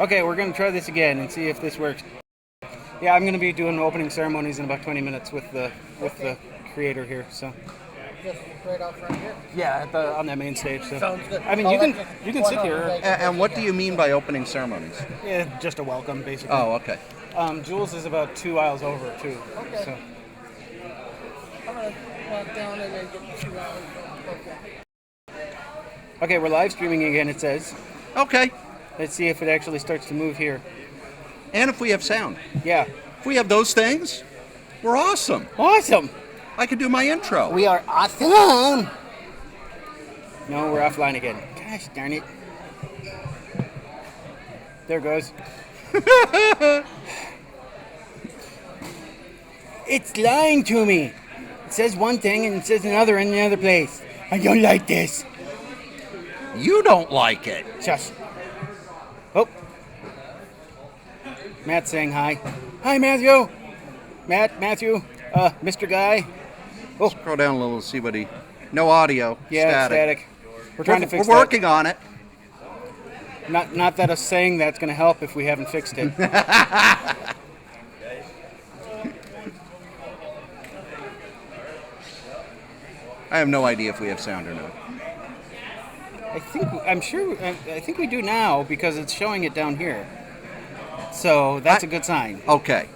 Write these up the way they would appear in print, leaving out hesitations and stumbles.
Okay, we're going to try this again and see if this works. Yeah, I'm going to be doing opening ceremonies in about 20 minutes with the creator here. So. Just right out front here. Yeah, on that main stage. So. Sounds good. I mean, you can sit here. And what do you mean by opening ceremonies? Yeah, just a welcome, basically. Oh, okay. Jules is about 2 aisles over too. Okay. So. I'm gonna walk down and then get 2 hours. Okay, we're live streaming again. It says. Okay. Let's see if it actually starts to move here. And if we have sound. Yeah. If we have those things, we're awesome. Awesome. I could do my intro. We are awesome. No, we're offline again. Gosh darn it. There it goes. It's lying to me. It says one thing and it says another in another place. I don't like this. You don't like it. Shush. Oh. Matt's saying hi. Hi, Matthew. Matthew, Mr. Guy. Oh. Scroll down a little to see what he... No audio. Yeah, static. We're trying to fix We're working on it. Not that us saying that's going to help if we haven't fixed it. I have no idea if we have sound or not. I think we do now because it's showing it down here. So that's a good sign. Okay.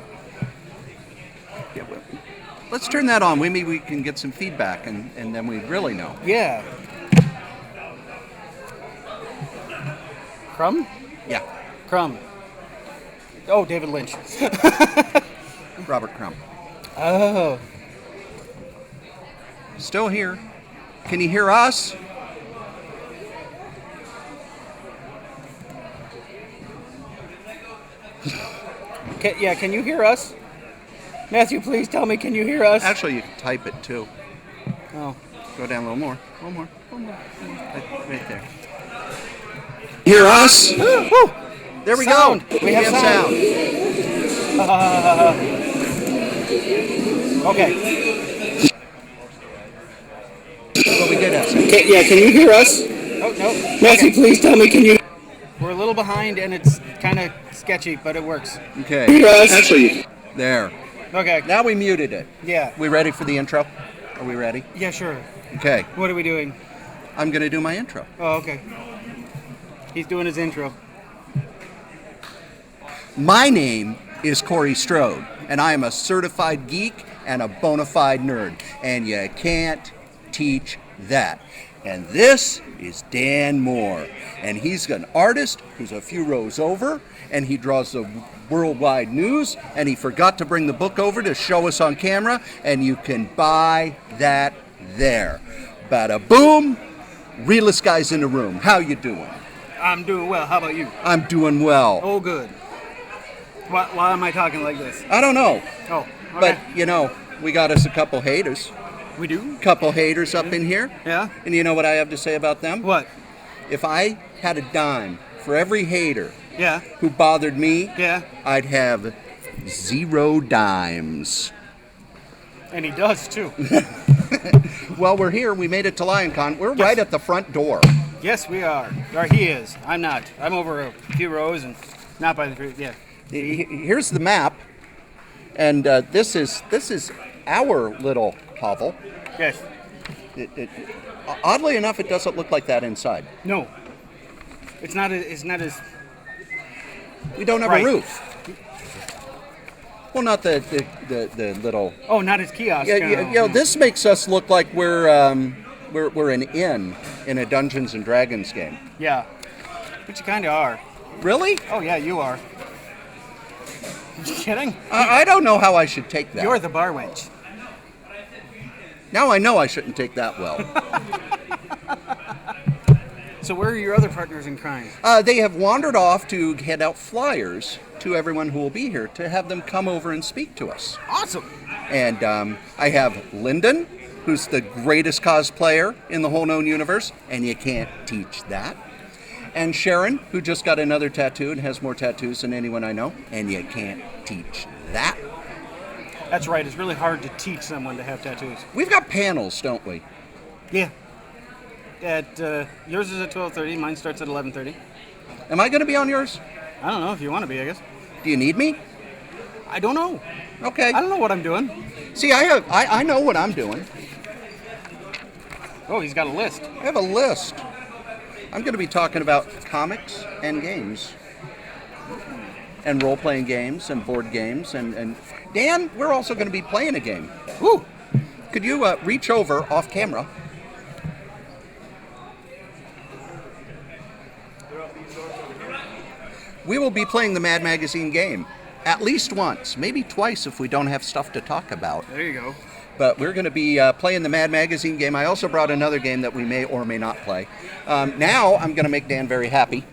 Yeah, well, let's turn that on. Maybe we can get some feedback and then we really know. Yeah. Crumb? Yeah. Crumb. Oh, David Lynch. Robert Crumb. Oh. Still here. Can you hear us? Can you hear us? Matthew, please tell me, can you hear us? Actually, you can type it too. Oh. Go down a little more. One more. Right there. Hear us? Woo! There we Sound. go. We have sound. Okay. Well, we did have sound. Can you hear us? Oh, no. Matthew, please tell me, can you... We're a little behind and it's kind of sketchy, but it works. Okay. Hear us? Actually, there. Okay. Now we muted it. Yeah. We ready for the intro? Are we ready? Yeah, sure. Okay. What are we doing? I'm going to do my intro. Oh, okay. He's doing his intro. My name is Cory Strode, and I am a certified geek and a bona fide nerd, and you can't teach that. And this is Dan Moore, and he's an artist who's a few rows over, and he draws the worldwide news, and he forgot to bring the book over to show us on camera, and you can buy that there. Bada boom, realest guys in the room. How you doing? I'm doing well. How about you? I'm doing well. Oh, good. Why am I talking like this? I don't know, Oh, okay. but we got us a couple haters. We do? Couple haters up in here. Yeah? And you know what I have to say about them? What? If I had a dime for every hater Yeah. who bothered me, Yeah. I'd have 0 dimes. And he does, too. Well, we're here. We made it to LionCon. We're Yes. right at the front door. Yes, we are. Or he is. I'm not. I'm over a few rows and not by the... Yeah. Here's the map. And this is our little hovel. Yes. Oddly enough, it doesn't look like that inside. No. It's not as... We don't have Right. a roof. Well, not the little. Oh, not as kiosk. Yeah, this makes us look like we're an inn in a Dungeons and Dragons game. Yeah. But you kind of are. Really? Oh, yeah, you are. You kidding? I don't know how I should take that. You're the bar wench. Now I know I shouldn't take that well. So where are your other partners in crime? They have wandered off to hand out flyers to everyone who will be here to have them come over and speak to us. Awesome. And I have Lyndon, who's the greatest cosplayer in the whole known universe, and you can't teach that. And Sharon, who just got another tattoo and has more tattoos than anyone I know, and you can't teach that. That's right. It's really hard to teach someone to have tattoos. We've got panels, don't we? Yeah. Yours is at 12:30. Mine starts at 11:30. Am I going to be on yours? I don't know if you want to be, I guess. Do you need me? I don't know. Okay. I don't know what I'm doing. See, I know what I'm doing. Oh, he's got a list. I have a list. I'm going to be talking about comics and games. And role-playing games and board games. And Dan, we're also going to be playing a game. Woo! Could you reach over off camera? We will be playing the Mad Magazine game at least once, maybe twice if we don't have stuff to talk about. There you go. But we're going to be playing the Mad Magazine game. I also brought another game that we may or may not play. Now I'm going to make Dan very happy.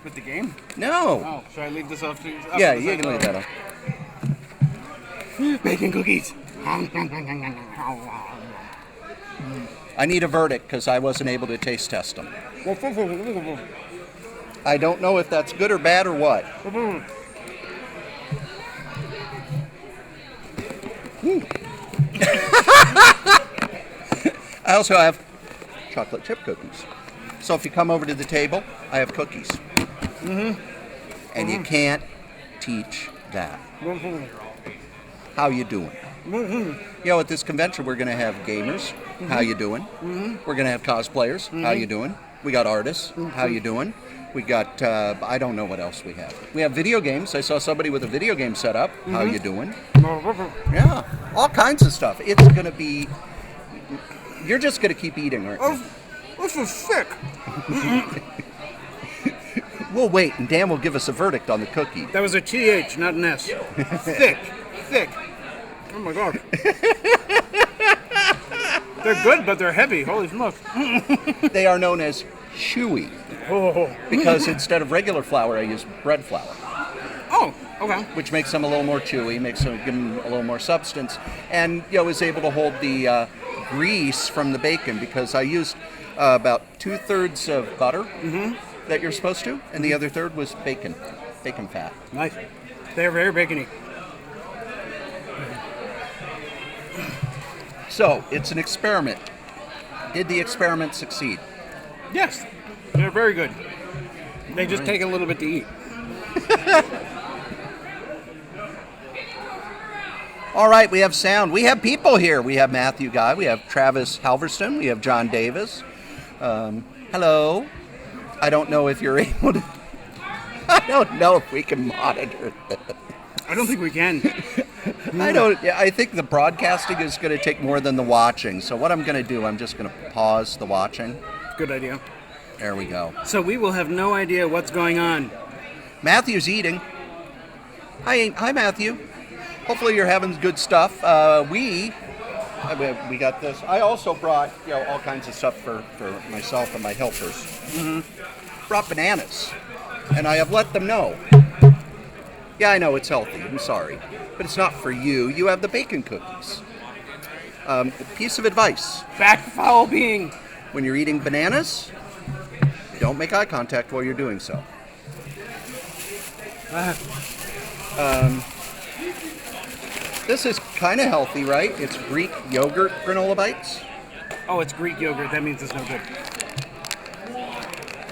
With the game? No. Oh, should I leave this up to you? Yeah, you can leave that up. Bacon cookies. I need a verdict because I wasn't able to taste test them. I don't know if that's good or bad or what. I also have chocolate chip cookies. So if you come over to the table, I have cookies. And you can't teach that. How you doing? You know, at this convention, we're going to have gamers. How you doing? We're going to have cosplayers. How you doing? We got artists. How you doing? We got, I don't know what else we have. We have video games. I saw somebody with a video game set up. How you doing? Yeah, all kinds of stuff. It's going to be, you're just going to keep eating, aren't you? This is sick. We'll wait, and Dan will give us a verdict on the cookie. That was a TH, not an S. Thick. Thick. Oh my god. They're good, but they're heavy. Holy smokes. They are known as chewy Oh. because instead of regular flour, I use bread flour, Oh, okay. which makes them a little more chewy, give them a little more substance, and is able to hold the grease from the bacon because I used about 2/3 of butter that you're supposed to, and the other third was bacon fat. Nice. They're very bacony. So it's an experiment. Did the experiment succeed? Yes. They're very good. They just take a little bit to eat. All right, we have sound. We have people here. We have Matthew Guy. We have Travis Halverston. We have John Davis. Hello. I don't know if you're able to... I don't know if we can monitor this. I don't think we can. I think the broadcasting is going to take more than the watching. So what I'm going to do, I'm just going to pause the watching. Good idea. There we go. So we will have no idea what's going on. Matthew's eating. Hi, Matthew. Hopefully you're having good stuff. We got this. I also brought all kinds of stuff for myself and my helpers. Brought bananas, and I have let them know. Yeah, I know it's healthy. I'm sorry, but it's not for you. You have the bacon cookies. Piece of advice: Back foul being. when you're eating bananas, don't make eye contact while you're doing so. This is kind of healthy, right? It's Greek yogurt granola bites. Oh, it's Greek yogurt. That means it's no good.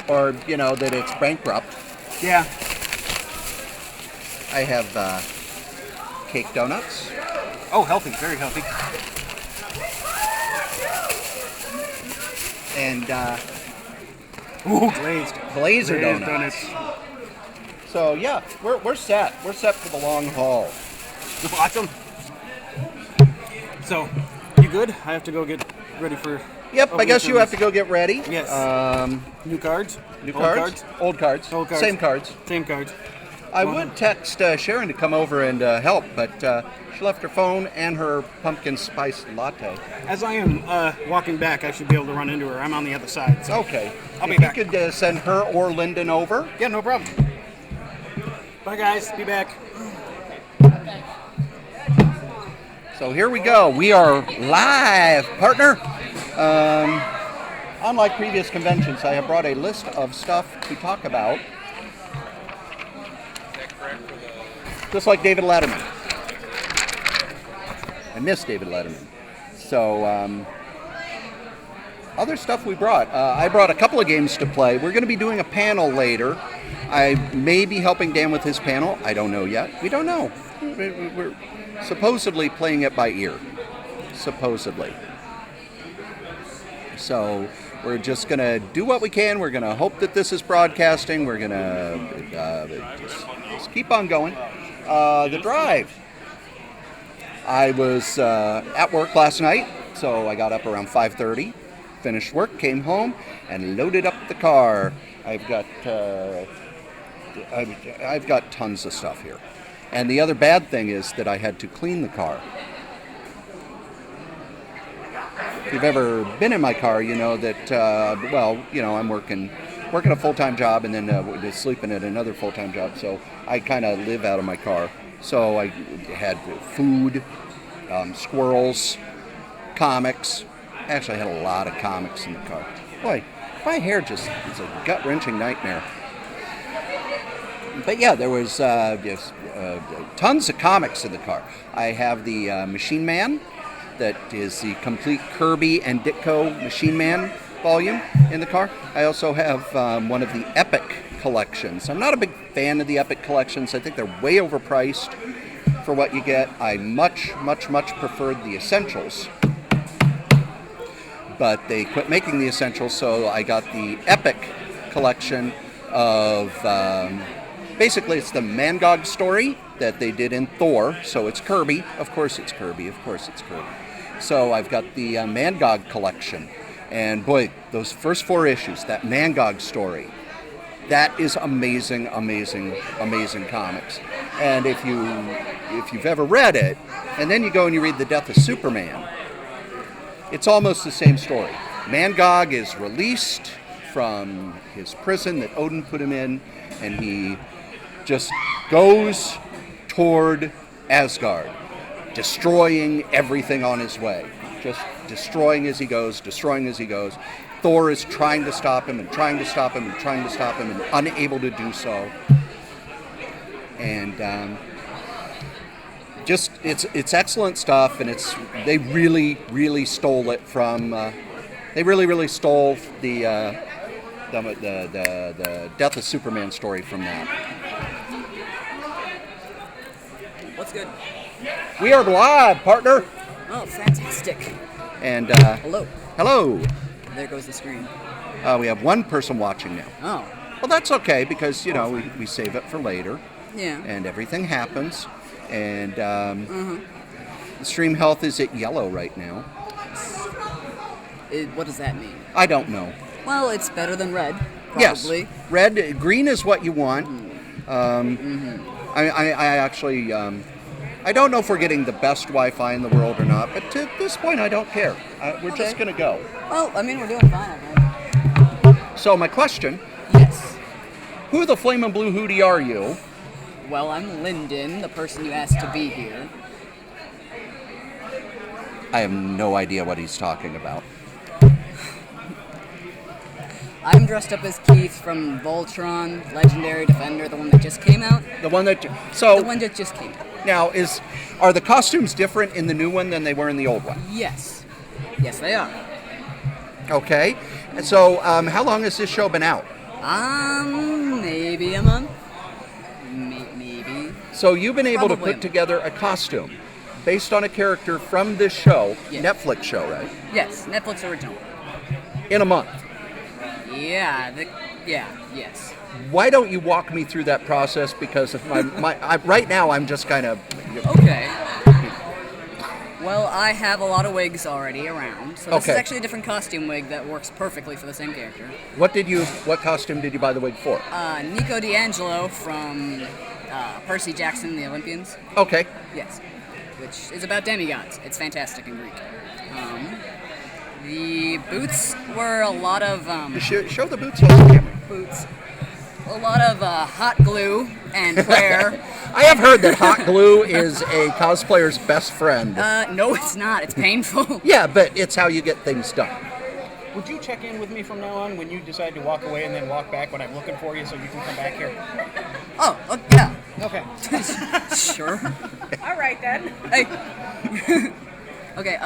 Or, that it's bankrupt. Yeah. I have cake donuts. Oh, healthy. Very healthy. And Ooh, glazed. blazer Glazed donuts. So, yeah, we're set. We're set for the long haul. Awesome. So, you good? I have to go get ready for... Yep, I guess you have to go get ready. Yes. New cards? New Old cards? Old cards. Old cards. Same cards. Same cards. I would text Sharon to come over and help, but she left her phone and her pumpkin spice latte. As I am walking back, I should be able to run into her. I'm on the other side. So Okay. I'll be if back. you could send her or Lyndon over. Yeah, no problem. Bye, guys. Be back. So here we go. We are live, partner. Unlike previous conventions, I have brought a list of stuff to talk about. Just like David Letterman. I miss David Letterman. So, other stuff we brought. I brought a couple of games to play. We're going to be doing a panel later I may be helping Dan with his panel. I don't know yet. We don't know. We're supposedly playing it by ear. Supposedly. So we're just going to do what we can. We're going to hope that this is broadcasting. We're going to just keep on going. The drive. I was at work last night, so I got up around 5:30, finished work, came home, and loaded up the car. I've got tons of stuff here. And the other bad thing is that I had to clean the car. If you've ever been in my car, you know that, I'm working a full-time job and then sleeping at another full-time job. So I kind of live out of my car. So I had food, squirrels, comics. Actually, I had a lot of comics in the car. Boy, my hair just is a gut-wrenching nightmare. But yeah, there was tons of comics in the car. I have the Machine Man, that is the complete Kirby and Ditko Machine Man volume in the car. I also have one of the Epic collections. I'm not a big fan of the Epic collections. I think they're way overpriced for what you get. I much preferred the Essentials. But they quit making the Essentials, so I got the Epic collection of... basically, it's the Mangog story that they did in Thor, so it's Kirby. Of course it's Kirby. So I've got the Mangog collection. And boy, those first 4 issues, that Mangog story, that is amazing comics. And if you've ever read it, and then you go and you read The Death of Superman, it's almost the same story. Mangog is released from his prison that Odin put him in, and he just goes toward Asgard, destroying everything on his way. Just destroying as he goes. Thor is trying to stop him and unable to do so. And it's excellent stuff, and they really stole it from they really stole the Death of Superman story from that. What's good? We are live, partner. Oh, fantastic. And Hello. There goes the screen. We have one person watching now. Oh. Well, that's okay because we save it for later. Yeah. And everything happens. And the stream health is at yellow right now. What does that mean? I don't know. Well, it's better than red. Probably. Yes. Green is what you want. I actually, I don't know if we're getting the best Wi-Fi in the world or not, but to this point, I don't care. We're just going to go. Well, I mean, we're doing fine, I think. So my question. Yes. Who the flamin' blue hootie are you? Well, I'm Lyndon, the person you asked to be here. I have no idea what he's talking about. I'm dressed up as Keith from Voltron, Legendary Defender, the one that just came out. The one that just came out. Now, are the costumes different in the new one than they were in the old one? Yes. Yes, they are. Okay. And so, how long has this show been out? Maybe a month. Maybe. So you've been able to Probably put together a costume based on a character from this show, Yes. Netflix show, right? Yes, Netflix original. In a month. Yes. Why don't you walk me through that process? Because of right now I'm just kind of... Okay. Well, I have a lot of wigs already around, so this is actually a different costume wig that works perfectly for the same character. What costume did you buy the wig for? Nico D'Angelo from Percy Jackson and the Olympians. Okay. Yes. Which is about demigods. It's fantastic in Greek. The boots were a lot of... Show the boots on the camera. Boots. A lot of hot glue and prayer. I have heard that hot glue is a cosplayer's best friend. No, it's not. It's painful. Yeah, but it's how you get things done. Would you check in with me from now on when you decide to walk away and then walk back when I'm looking for you so you can come back here? Oh, yeah. Okay. Sure. All right then. Hey. Okay,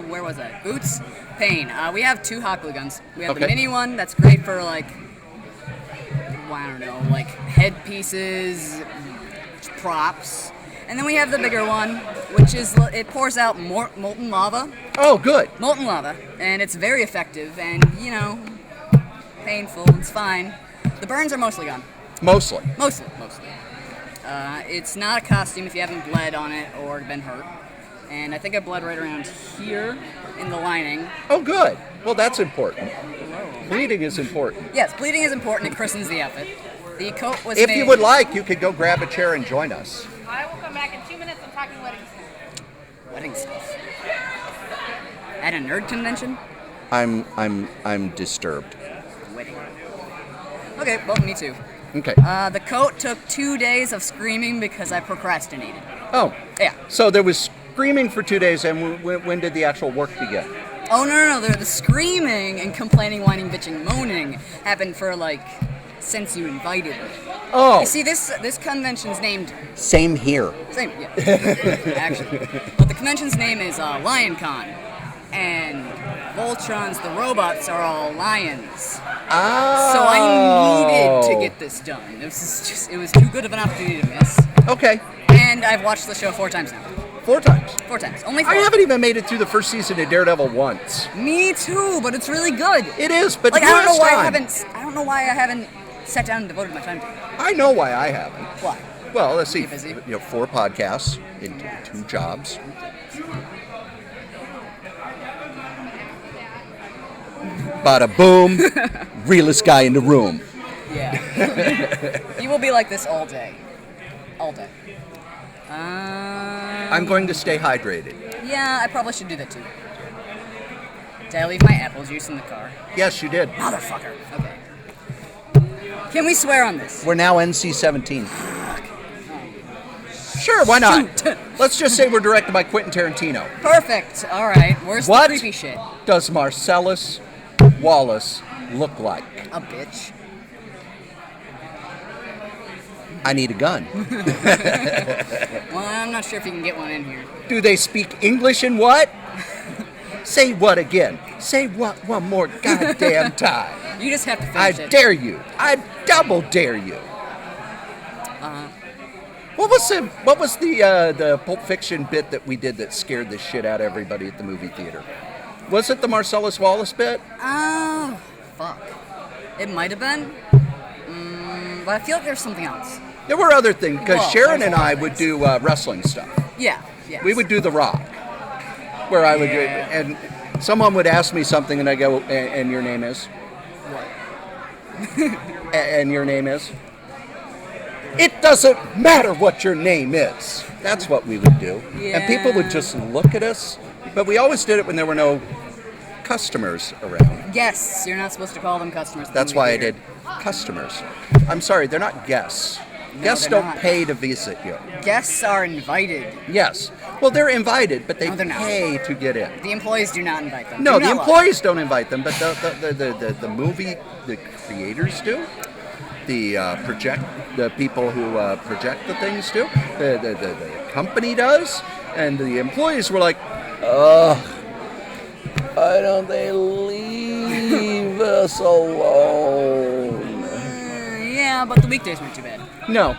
where was I? Boots, pain. We have 2 hot glue guns. We have the mini one that's great for, like, well, I don't know, like headpieces, props. And then we have the bigger one, which is, it pours out molten lava. Oh, good. Molten lava. And it's very effective and, painful. It's fine. The burns are mostly gone. Mostly. Mostly. It's not a costume if you haven't bled on it or been hurt. And I think I bled right around here in the lining. Oh, good. Well, that's important. Bleeding is important. Yes, bleeding is important. It christens the outfit. The coat was If made... you would like, you could go grab a chair and join us. I will come back in 2 minutes. I'm talking wedding stuff. Wedding stuff. At a nerd convention? I'm disturbed. Wedding. Okay, well, me too. Okay. The coat took 2 days of screaming because I procrastinated. Oh. Yeah. So there was screaming for 2 days, and when did the actual work begin? Oh, no. The screaming and complaining, whining, bitching, moaning happened for, since you invited me. Oh. You see, this convention's named... Same here. Same, yeah. Actually. But the convention's name is LionCon. And Voltrons, the robots, are all lions. Oh. So I needed to get this done. It was too good of an opportunity to miss. Okay. And I've watched the show 4 times now. 4 times. 4 times. Only 4. I haven't even made it through the first season of Daredevil once. Me too, but it's really good. It is, but I don't know why time. I don't know why I haven't sat down and devoted my time to it. I know why I haven't. Why? Well, let's see. You busy? 4 podcasts in 2 jobs. Bada boom, realest guy in the room. Yeah. You will be like this all day. All day. I'm going to stay hydrated. Yeah, I probably should do that too. Did I leave my apple juice in the car? Yes, you did. Motherfucker. Okay. Can we swear on this? We're now NC-17. Sure, why not? Shoot. Let's just say we're directed by Quentin Tarantino. Perfect. All right. Where's What? the creepy shit? Does Marcellus Wallace look like? A bitch. I need a gun. Well, I'm not sure if you can get one in here. Do they speak English and what? Say what again? Say what one more goddamn time. You just have to I finish it. dare you. I double dare you. What was the Pulp Fiction bit that we did that scared the shit out of everybody at the movie theater? Was it the Marcellus Wallace bit? Oh, fuck. It might have been. But I feel like there's something else. There were other things, because Well, Sharon there's and a lot I of would things. do wrestling stuff. Yeah. Yes. We would do The Rock, where I would, Yeah. and someone would ask me something, and I go, and your name is? What? And your name is? It doesn't matter what your name is. That's what we would do. And people would just look at us, but we always did it when there were no customers around. Guests. You're not supposed to call them customers. at the That's movie why I theater. did customers. I'm sorry, they're not guests. No, Guests they're don't not. pay to visit you. Guests are invited. Yes. Well, they're invited, but they No, they're not. pay to get in. The employees do not invite them. No, Do the not lie. employees don't invite them, but the movie, the creators do. The people who project the things do. The company does, and the employees were like, ugh, why don't they leave us alone? Yeah, but the weekdays weren't too bad. No,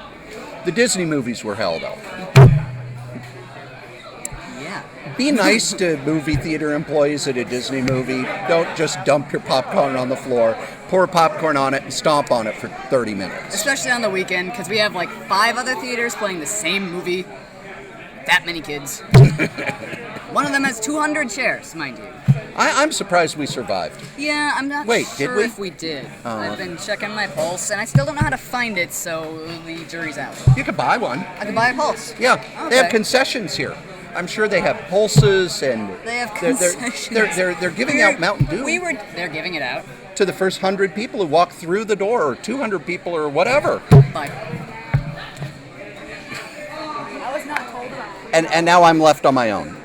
the Disney movies were held up. Yeah. Be nice to movie theater employees at a Disney movie. Don't just dump your popcorn on the floor, pour popcorn on it, and stomp on it for 30 minutes. Especially on the weekend, because we have 5 other theaters playing the same movie. That many kids. One of them has 200 chairs, mind you. I'm surprised we survived. Yeah, I'm not Wait, sure did we? if we did. I've been checking my pulse, and I still don't know how to find it, so the jury's out. You could buy one. I could buy a pulse. Yeah, they have Okay. concessions here. I'm sure they have pulses and They have they're- concessions. They're giving out Mountain Dew They're giving it out. to the first 100 people who walk through the door, or 200 people, or whatever. Bye. I was not told about it. And now I'm left on my own.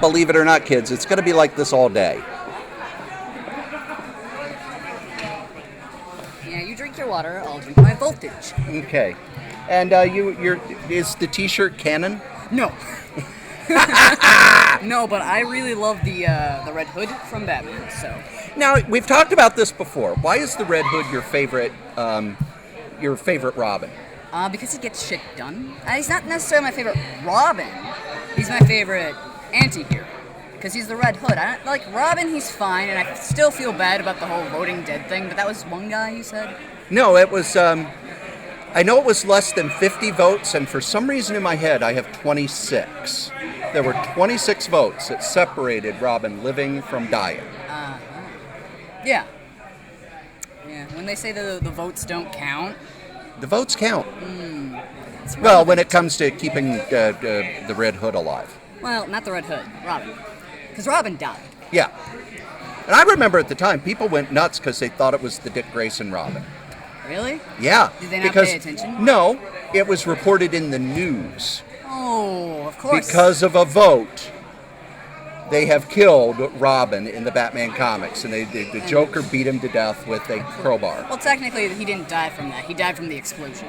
Believe it or not, kids, it's going to be like this all day. Yeah, you drink your water, I'll drink my voltage. Okay. And is the T-shirt canon? No. No, but I really love the Red Hood from Batman. So Now, we've talked about this before. Why is the Red Hood your favorite Robin? because he gets shit done. He's not necessarily my favorite Robin. He's my favorite anti-hero. Because he's the Red Hood. I don't, like Robin, he's fine, and I still feel bad about the whole voting dead thing. But that was one guy, you said? No, it was. I know it was less than 50 votes, and for some reason in my head, I have 26. There were 26 votes that separated Robin living from dying. Yeah. Yeah. When they say the votes don't count. The votes count. It's Well, relevant. when it comes to keeping the Red Hood alive. Well, not the Red Hood. Robin. Because Robin died. Yeah. And I remember at the time, people went nuts because they thought it was the Dick Grayson Robin. Really? Yeah. Did they not because, pay attention? No, it was reported in the news. Oh, of course. Because of a vote, they have killed Robin in the Batman comics, and the Joker beat him to death with a crowbar. Well, technically, he didn't die from that. He died from the explosion.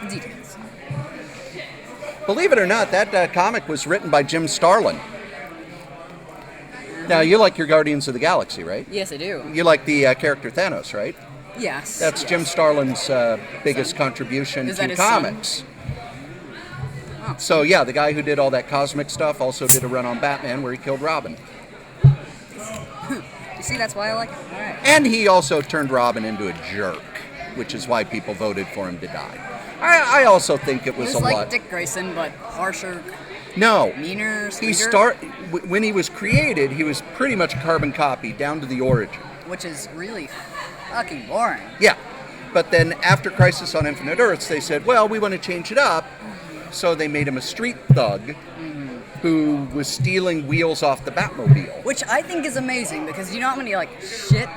Details. Believe it or not, that comic was written by Jim Starlin. Now, you like your Guardians of the Galaxy, right? Yes, I do. You like the character Thanos, right? Yes. That's yes. Jim Starlin's biggest contribution Is that to his son? comics. So, yeah, the guy who did all that cosmic stuff also did a run on Batman where he killed Robin. You see, that's why I like it. All right. And he also turned Robin into a jerk, which is why people voted for him to die. I also think it He was was a like lot. Dick Grayson, but harsher, No. meaner, He sweeter, when he was created, he was pretty much a carbon copy down to the origin. which is really fucking boring. Yeah. But then after Crisis on Infinite Earths, they said, well, we want to change it up. So they made him a street thug who was stealing wheels off the Batmobile. Which I think is amazing because you know how many shit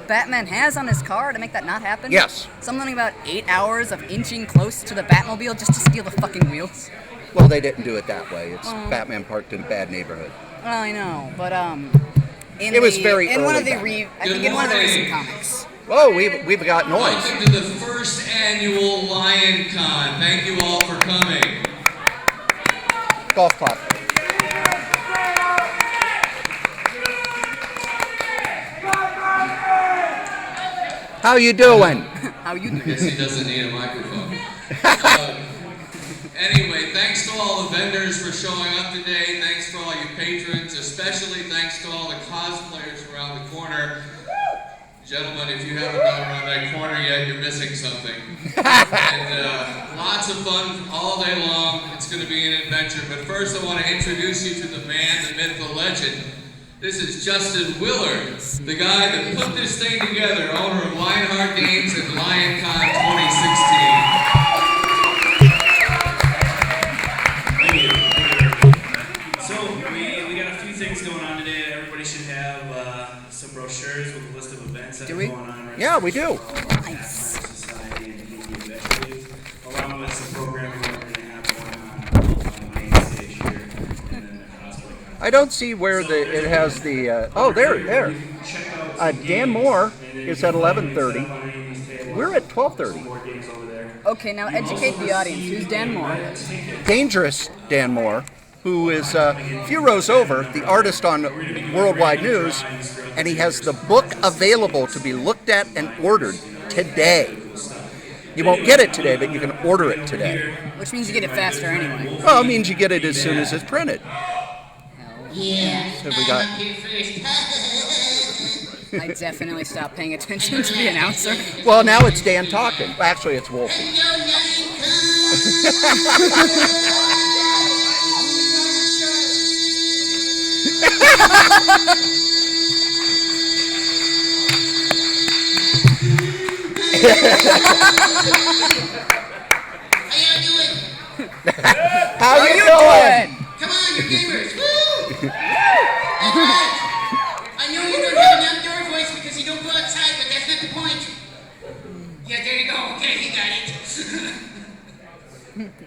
Batman has on his car to make that not happen? Yes. Something about 8 hours of inching close to the Batmobile just to steal the fucking wheels. Well, they didn't do it that way. It's Batman parked in a bad neighborhood. Well, I know, but It was very in one early of the Batman. I think in one of the recent comics. Oh, we've got noise. Welcome to the first annual Lion Con. Thank you all for coming. Golf clap. How you doing? How you I guess doing? he doesn't need a microphone. Anyway, thanks to all the vendors for showing up today. Thanks for all you patrons. Especially thanks to all the cosplayers around the corner. Gentlemen, if you haven't gone around that corner yet, you're missing something. And lots of fun all day long. It's going to be an adventure. But first, I want to introduce you to the man, the myth, the legend. This is Justin Willard, the guy that put this thing together, owner of Lionheart Games and LionCon 2016. Thank you. So we got a few things going on today. Everybody should have some brochures with a list of events that Do are we? going on right Yeah, we do. Nice. Society and Media eventually, along with some programming we're going to have going on the main stage here, and then the cosplay. I don't see where it has the. Oh, there. Check out some Dan games, Moore and then is you at can find 11:30. stuff underneath these tables. We're at 12:30. Some board games over there. Okay, now educate the audience. Who's Dan Moore? Dangerous Dan Moore, who is a few rows over, the artist on Worldwide News, and he has the book available to be looked at and ordered today. You won't get it today, but you can order it today. Which means you get it faster anyway. Well, it means you get it as soon as it's printed. Yeah, So we got- I'm up here first. I definitely stopped paying attention to the announcer. Well, now it's Dan talking. Actually, it's Wolfie. Yo, How y'all doing? How you doing? Come on, you gamers. Woo! Alright. I know you don't have an outdoor voice because you don't go outside, but that's not the point. Yeah, there you go. Okay, he got it.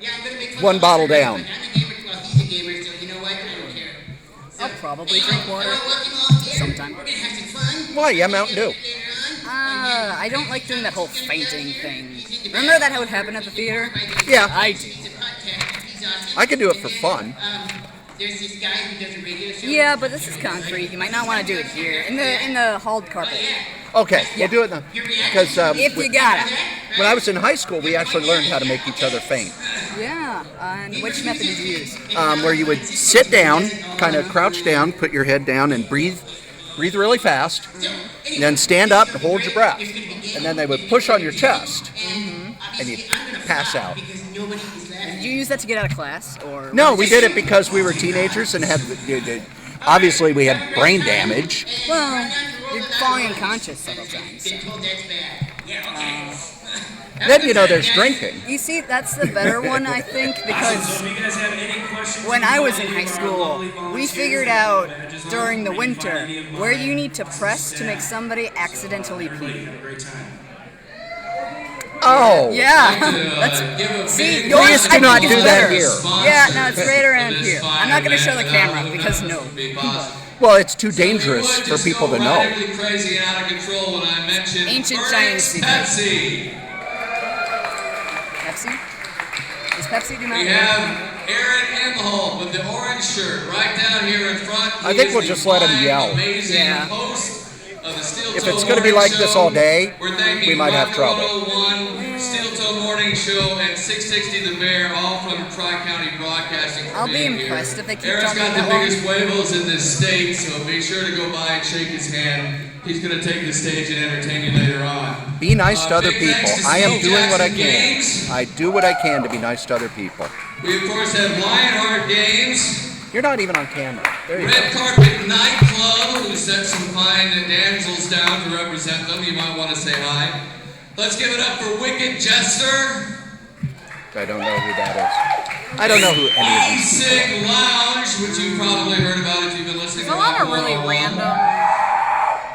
Yeah, I'm gonna make fun One of bottle myself, down. but I'm a gamer. Well, he's a gamer, so you know what? I don't care. So, I'll probably drink water welcome all here. sometime. We're gonna have some fun. Why, yeah, Mountain Dew. Later on. I don't like doing that whole fainting thing. Remember that how it happened at the theater? Yeah, I do. He's a podcast. He's awesome. I can do it for fun. there's this guy who does a radio show. Yeah, but this is concrete. You might not want to do it here in the halled carpet. Okay, we'll do it then. Because If you got it. when I was in high school, we actually learned how to make each other faint. Yeah. And which method did you use? Where you would sit down, kind of crouch down, put your head down, and breathe really fast. And then stand up and hold your breath. And then they would push on your chest, and you'd pass out. Did you use that to get out of class, or? No, we did it because we were teenagers and had obviously we had brain damage. Well, you're falling unconscious several times. So. Then there's drinking. You see, that's the better one, I think, because So if you guys have any questions, when I was in high school, we figured out during the winter where you need to press to make somebody accidentally pee. have a great time. Oh, Yeah. See, yours Please do I not think is do that better. here. Yeah, no, it's right around here. I'm not going to show the camera because no. Well, it's too dangerous for people to know. Crazy and out of control when I mentioned Ancient Burning Chinese secret. Pepsi. Pepsi? Does Pepsi do not We have Aaron Imholt with the orange shirt right down here in front. I think we'll just let him yell. Amazing Yeah. host of the Steel If Toe it's gonna be Morning like this Show. all day, We're thanking we might have Rock trouble. 101, Steel Toe Morning Show, and 660 The Bear, all from Tri-County Broadcasting. I'll be Command here. impressed if they keep Aaron's talking got the that long. biggest huevos in this state, so be sure to go by and shake his hand. He's going to take the stage and entertain you later on. Be nice to other Big people. thanks to I am Steve doing what I Jackson can. Games. I do what I can to be nice to other people. We, of course, have Lionheart Games. You're not even on camera. There you Red go. Carpet Nightclub, who sent some fine damsels down to represent them. You might want to say hi. Let's give it up for Wicked Jester. I don't know who that is. I don't know who any of these people are. Sig Lounge, which you've probably heard about if you've been listening There's to a lot Rock of really 101. random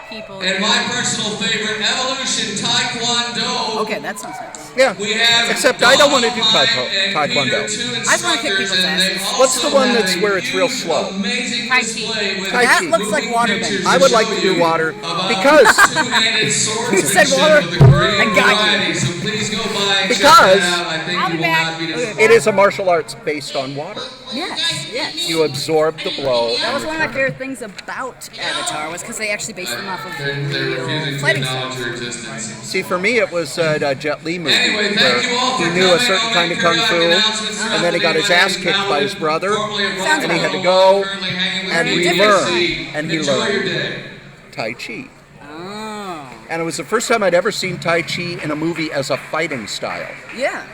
people. And my personal favorite, Evolution Taekwondo. Okay, that sounds nice. Yeah. We have Except I don't want to do Dolomite and taekwondo. Peter, two I just wanna kick instructors, people's and they asses. What's the also one have that's a where it's real huge, slow? Amazing Tai Chi. display with Tai That Chi. looks like moving water pictures I would like show to do you water about because two-handed swordsmanship said water. of the great I got you. variety. So please go by and check Because that out. I think I'll you be will back. not be disappointed. it is a martial arts based on water. Yes, yes. You absorb the blow. That was one of my favorite things about Avatar was because they actually based them off of They're refusing real to fighting acknowledge styles. your existence. See, for me, it was a Jet Li movie Anyway, where thank you all for he knew a coming. certain I'll kind make of kung fu, periodic announcements and then he got his throughout ass the kicked by his day. brother, Formerly of Sounds and he had to Rock go, 101, currently hanging with and me. relearn, and he Enjoy your learned day. Tai Chi. Oh, And it was the first time I'd ever seen Tai Chi in a movie as a fighting style. yeah,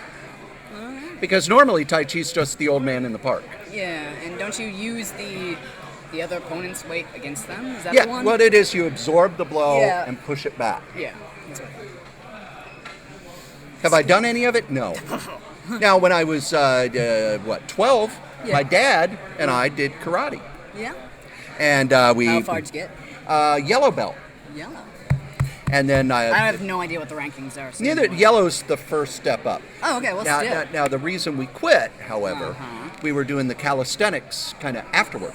Because normally Tai Chi's just the old man in the park. yeah. And don't you use the other opponent's weight against them? Is that Yeah, the one? what it is, you absorb the blow Yeah. and push it back. Yeah. That's right. Have I done any of it? No. Now, when I was, 12, Yeah. my dad and I did karate. Yeah. And we, How far'd you get? yellow belt. Yellow. And then I have no idea what the rankings are. So neither yellow's the first step up. Oh, okay. Well, Now, still. now, the reason we quit, however, Uh-huh. we were doing the calisthenics kind of afterward.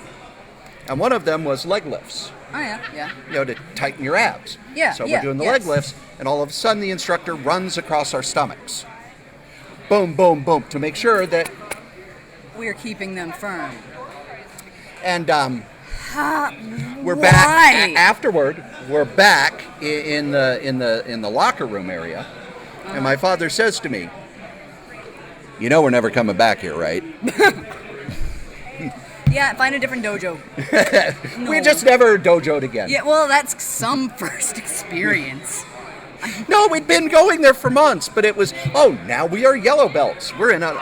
And one of them was leg lifts, Oh yeah, yeah. to tighten your abs. Yeah, So yeah, we're doing the yes. leg lifts, and all of a sudden the instructor runs across our stomachs. Boom, boom, boom, to make sure that, We're keeping them firm. and we're Why? back afterward. We're back in the locker room area, and my father says to me, "You know we're never coming back here, right?" Yeah, find a different dojo. We just never dojoed again. Yeah, well, that's some first experience. No, we'd been going there for months, but it was, oh, now we are yellow belts. We're in a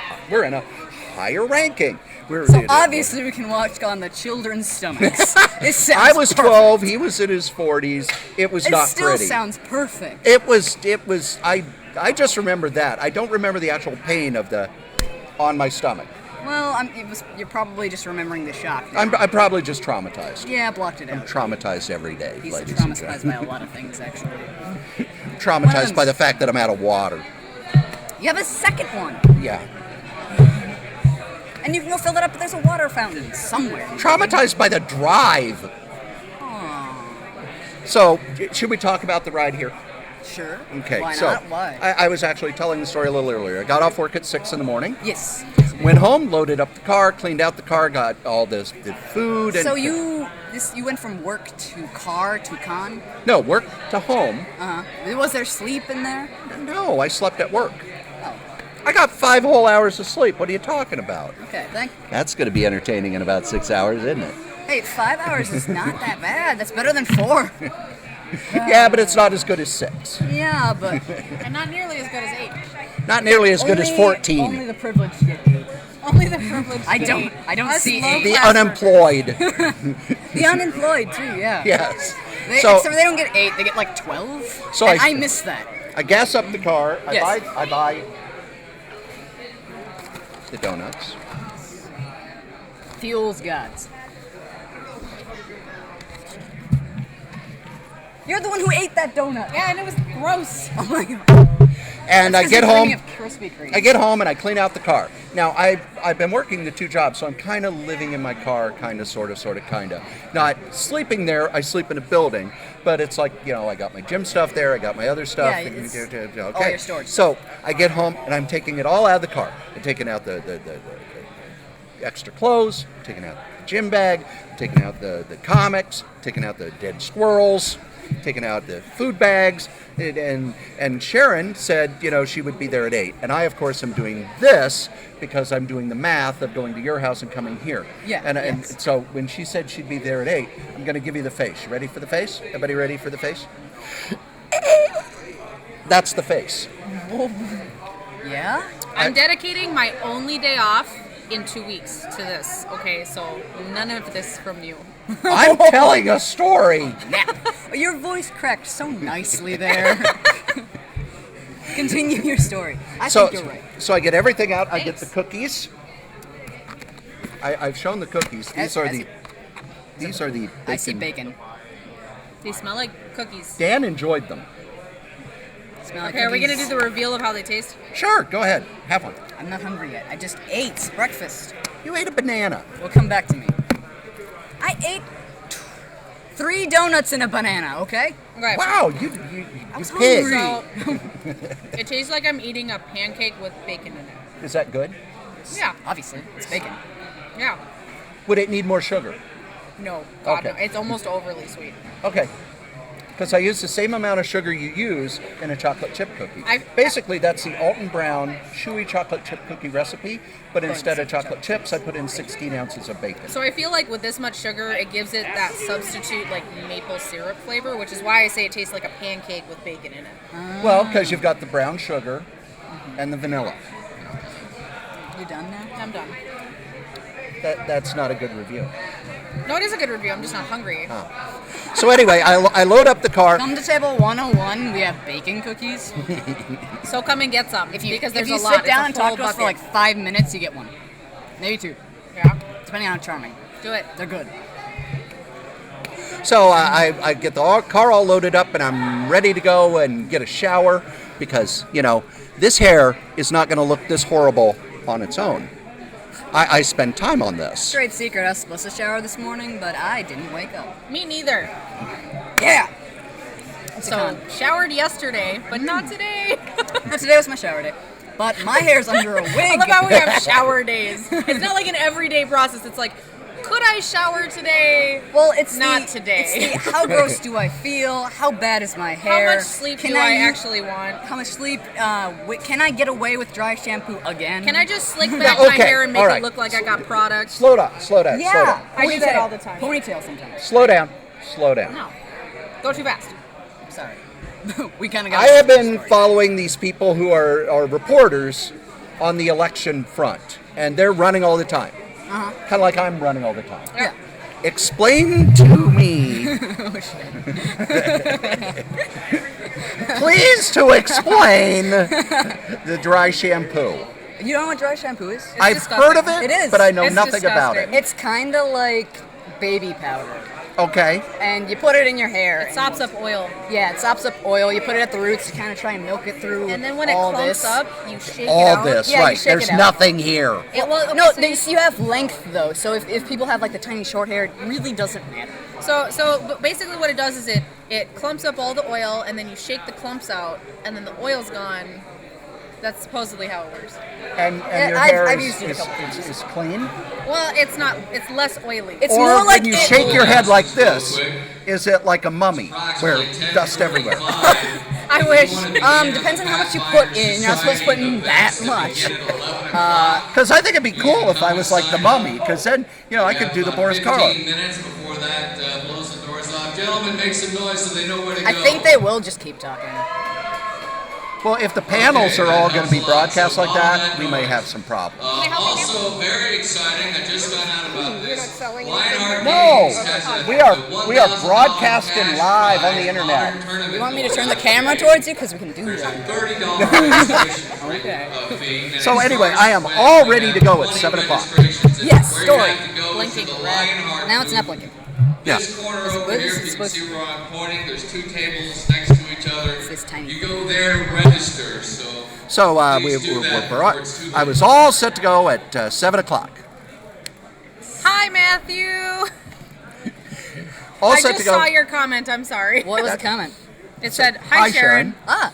higher ranking. So obviously we can watch on the children's stomachs. This sounds I was perfect. 12. He was in his 40s. It was It not still pretty. sounds perfect. It was. I just remember that. I don't remember the actual pain of the on my stomach. Well, you're probably just remembering the shock. now. I'm probably just traumatized. Yeah, blocked it out. Traumatized every day, He's ladies and traumatized gentlemen. by a lot of things, actually. Traumatized by the fact that I'm out of water. You have a second one, Yeah. and you can go fill it up. But there's a water fountain somewhere. Traumatized by the drive. So, should we talk about the ride here? Sure. Okay, Why so not? Why? I was actually telling the story a little earlier. I got off work at 6 in the morning. Yes. Went home, loaded up the car, cleaned out the car, got all the food. And So you went from work to car to con? No, work to home. Was there sleep in there? No, I slept at work. Oh, I got 5 whole hours of sleep. What are you talking about? okay. Thank. That's going to be entertaining in about 6 hours, isn't it? Hey, 5 hours is not that bad. That's better than 4. Yeah, but it's not as good as 6. Yeah, but And not nearly as good as 8. Not nearly as good as 14. Only the privileged get 8. Only the privileged. I don't Us see low 8. The class unemployed. The unemployed too. Yeah. Yes. So they don't get 8. They get like 12. So and I- I miss that. I gas up the car. Yes. I buy the donuts. Fuels gods. You're the one who ate that donut. Yeah, and it was gross. Oh my god. And I That's get 'cause you're home. dreaming of Krispy Kreme. I get home and I clean out the car. Now I've been working the 2 jobs, so I'm kind of living in my car, kind of, sort of, kind of. Not sleeping there. I sleep in a building, but it's like, you know, I got my gym stuff there. I got my other stuff. Yeah, it's okay. all your storage So I get home and I'm taking it all out of the car. I'm taking out the extra clothes, taking out the gym bag, taking out the comics, taking out the dead squirrels, taking out the food bags, and Sharon said, you know, she would be there at 8, and I of course am doing this because I'm doing the math of going to your house and coming here. Yeah, And yes. so when she said she'd be there at 8, I'm going to give you the face. You ready for the face? Everybody ready for the face? That's the face. Yeah. I'm dedicating my only day off in 2 weeks to this. Okay, so none of this from you. I'm telling a story. Your voice cracked so nicely there. Continue your story. I So, think you're right. so I get everything out. I get the Thanks. cookies. I've shown the cookies. These are the bacon. I see bacon. They smell like cookies. Dan enjoyed them. Smell like Okay, are we gonna cookies. do the reveal of how they taste? Sure, go ahead. Have one. I'm not hungry yet. I just ate breakfast. You ate a banana. Will come back to me. I ate 3 donuts and a banana. Okay. Okay. Wow, you was pig. hungry. So it tastes like I'm eating a pancake with bacon in it. Is that good? Yeah. Obviously, it's bacon. Yeah. Would it need more sugar? No. God, Okay. no. It's almost overly sweet. Okay. Because I use the same amount of sugar you use in a chocolate chip cookie. I've- Basically, that's the Alton Brown chewy chocolate chip cookie recipe, but instead of chocolate chips, I put in 16 ounces of bacon. So I feel like with this much sugar, it gives it that substitute like maple syrup flavor, which is why I say it tastes like a pancake with bacon in it. Well, because you've got the brown sugar and the vanilla. You done now? I'm done. That's not a good review. No, it is a good review. I'm just not hungry. So anyway, I load up the car. Come to table 101. We have bacon cookies. So come and get some. If you because there's if you a lot. sit down and It's a talk full to us for bucket. like 5 minutes, you get 1, maybe 2, Yeah. depending on how charming. Do it. They're good. So I get the car all loaded up and I'm ready to go and get a shower because, you know, this hair is not going to look this horrible on its own. I spend time on this. Great secret. I was supposed to shower this morning, but I didn't wake up. Me neither. Yeah. So showered yesterday, but not today. No, today was my shower day, but my hair's under a I wig. love how we have shower days. It's not like an everyday process. It's like, could I shower today? Well, it's Not today. It's the how gross do I feel? How bad is my How hair? much sleep Can do I use- actually want? How much sleep? Can I get away with dry shampoo again? Can I just slick Yeah, back my okay, hair and make all it right. look like I got product? Slow down, slow down, slow Yeah, down. I do that ponytail. all the time. Ponytail sometimes. Slow down, slow down. No. Go too fast. Sorry. We kind of got. I have been following these people who are reporters on the election front, and they're running all the time. Kind of like I'm running all the time. Yeah. Explain to me, Oh shit. please, to explain the dry shampoo. You don't know what dry shampoo is? I've disgusting. heard of it, It is. but I know It's nothing about disgusting. it. It's kind of like baby powder, Okay. and you put it in your hair. It sops up oil. Yeah, it sops up oil. You put it at the roots to kind of try and milk it through. And then when it all clumps this. up, you shake it All out. this, Yeah, you right. shake There's it out. nothing here. No, you have length though. So if people have like the tiny short hair, it really doesn't matter. But basically what it does is it clumps up all the oil, and then you shake the clumps out, and then the oil's gone. That's supposedly how it works. And your I've- hair I've is, used it a couple times. is clean? Well, it's not. It's less oily. It's Or more when like you it- shake your head like this, is it like a mummy where dust everywhere? I wish. Depends on how much you put in. You're not supposed to put in that much. Because I think it'd be cool if I was like the mummy, because then, I could do the Boris Karloff. 15 minutes before that blows the doors off. Gentlemen, make some noise so they know where to go. I think they will just keep talking. Well, if the panels are all going to be broadcast like that, we may have some problems. Also, very exciting. I just found out about this. Lionheart No, Games has we are broadcasting live on the internet. You want me to turn the camera towards you? Because we can do that. $30 registration fee. So anyway, I am all ready to go at 7 o'clock. Yes, story. Blinking red. Now it's not blinking. Yeah. This corner Is it over good? here, Is it if you can supposed see where I'm pointing, there's 2 tables next to each other. this tiny. You go there and register. So I was all set to go at 7 o'clock. Hi, Matthew. All I set just to go. saw your comment. I'm sorry. What was the comment? It said, "Hi, Sharon." Ah,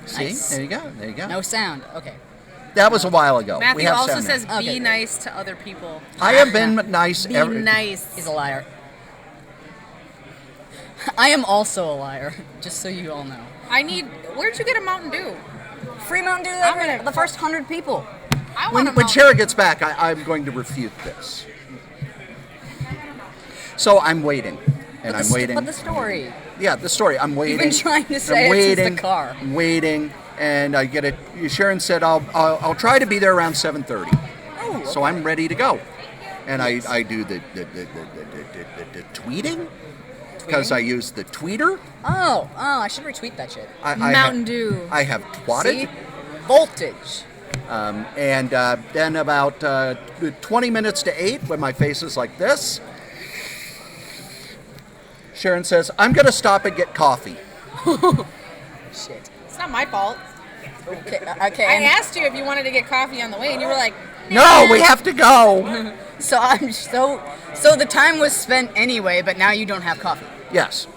See, Nice. there you go. There you go. no sound. Okay. That was a while ago. We Matthew have also sound now. says, "Be Okay. nice to other people." I have been nice. Be every. nice. He's a liar. I am also a liar, just so you all know. I need. Where'd you get a Mountain Dew? Free Mountain Dew I'm gonna- the first 100 people. I want When a Mountain. Shara gets back, I'm going to refute this. So I'm waiting, and I'm waiting. But the story. Yeah, the story. I'm waiting. been trying to I'm say it since the waiting, car. I'm waiting, and I get it. Sharon said I'll try to be there around 7:30. Oh, So I'm ready to go, and I do the tweeting because I use the tweeter. Oh, I should retweet that shit. I Mountain Dew. I have twatted. See? Voltage. And then about 20 minutes to 8, when my face is like this, Sharon says, I'm going to stop and get coffee. Shit. It's not my fault. Okay. Okay. I asked you if you wanted to get coffee on the way, and you were like, No, we have to go. So so the time was spent anyway, but now you don't have coffee. Yes.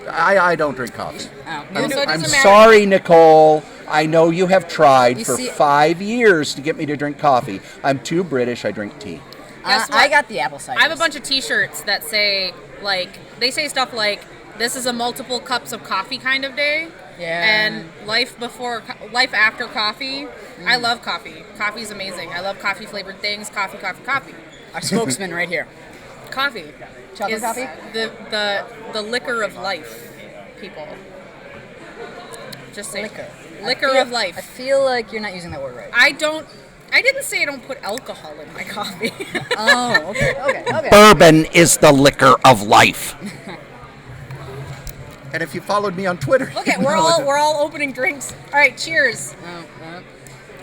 I don't drink coffee. Oh, So it doesn't I'm matter. sorry, Nicole. I know you have tried You for see- 5 years to get me to drink coffee. I'm too British. I drink tea. Guess what? I got the apple cider. I have a bunch of T-shirts that say they say stuff like, "This is a multiple cups of coffee kind of day." Yeah. And life after coffee. I love coffee. Coffee's amazing. I love coffee flavored things. Coffee. Our spokesman right here. Coffee. Chocolate is coffee? The liquor of life, people. Just say Liquor. Liquor of life. I feel like you're not using that word right. I didn't say I don't put alcohol in my coffee. Oh, okay. Bourbon is the liquor of life. And if you followed me on Twitter, Look at we're all opening drinks. All right, cheers.